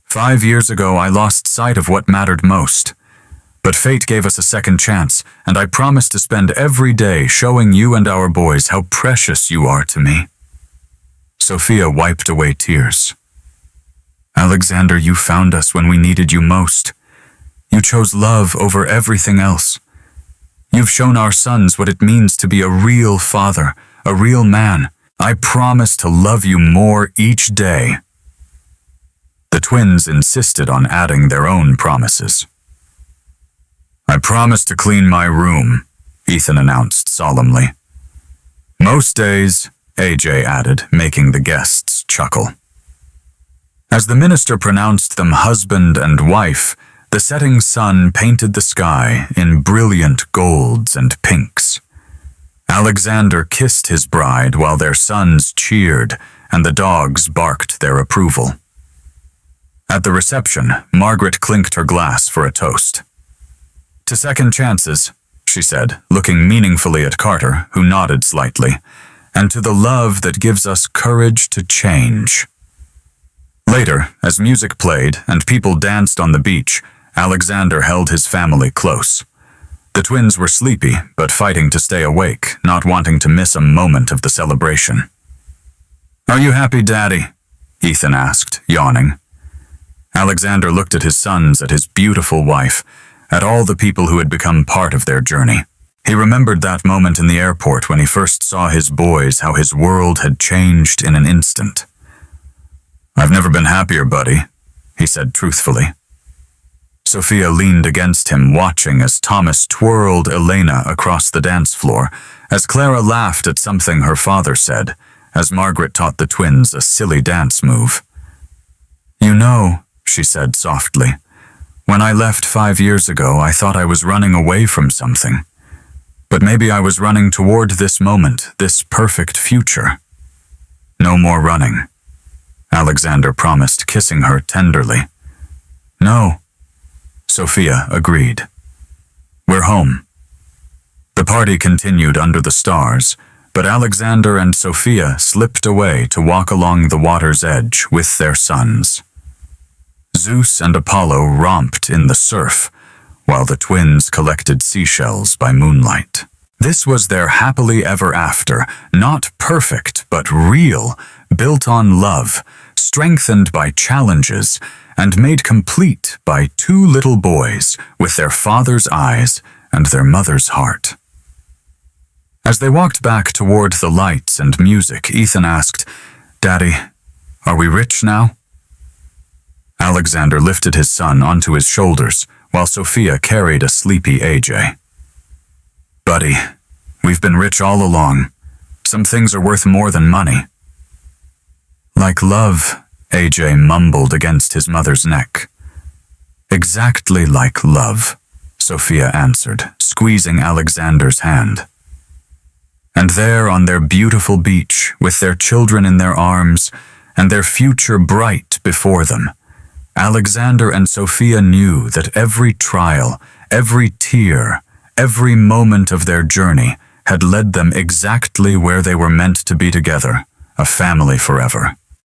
5 years ago, I lost sight of what mattered most. But fate gave us a second chance, and I promise to spend every day showing you and our boys how precious you are to me. Sophia wiped away tears. Alexander, you found us when we needed you most. You chose love over everything else. You've shown our sons what it means to be a real father, a real man. I promise to love you more each day. The twins insisted on adding their own promises. I promise to clean my room, Ethan announced solemnly. Most days, AJ added, making the guests chuckle. As the minister pronounced them husband and wife, the setting sun painted the sky in brilliant golds and pinks. Alexander kissed his bride while their sons cheered and the dogs barked their approval. At the reception, Margaret clinked her glass for a toast. To second chances, she said, looking meaningfully at Carter, who nodded slightly, and to the love that gives us courage to change. Later, as music played and people danced on the beach, Alexander held his family close. The twins were sleepy, but fighting to stay awake, not wanting to miss a moment of the celebration. Are you happy, Daddy? Ethan asked, yawning. Alexander looked at his sons, at his beautiful wife, at all the people who had become part of their journey. He remembered that moment in the airport when he first saw his boys, how his world had changed in an instant. I've never been happier, buddy, he said truthfully. Sophia leaned against him, watching as Thomas twirled Elena across the dance floor, as Clara laughed at something her father said, as Margaret taught the twins a silly dance move. You know, she said softly, when I left 5 years ago, I thought I was running away from something. But maybe I was running toward this moment, this perfect future. No more running, Alexander promised, kissing her tenderly. No, Sophia agreed. We're home. The party continued under the stars, but Alexander and Sophia slipped away to walk along the water's edge with their sons. Zeus and Apollo romped in the surf, while the twins collected seashells by moonlight. This was their happily ever after, not perfect but real, built on love, strengthened by challenges, and made complete by 2 little boys with their father's eyes and their mother's heart. As they walked back toward the lights and music, Ethan asked, Daddy, are we rich now? Alexander lifted his son onto his shoulders, while Sophia carried a sleepy AJ. Buddy, we've been rich all along. Some things are worth more than money. Like love, AJ mumbled against his mother's neck. Exactly like love, Sophia answered, squeezing Alexander's hand. And there on their beautiful beach, with their children in their arms, and their future bright before them, Alexander and Sophia knew that every trial, every tear, every moment of their journey had led them exactly where they were meant to be together, a family forever.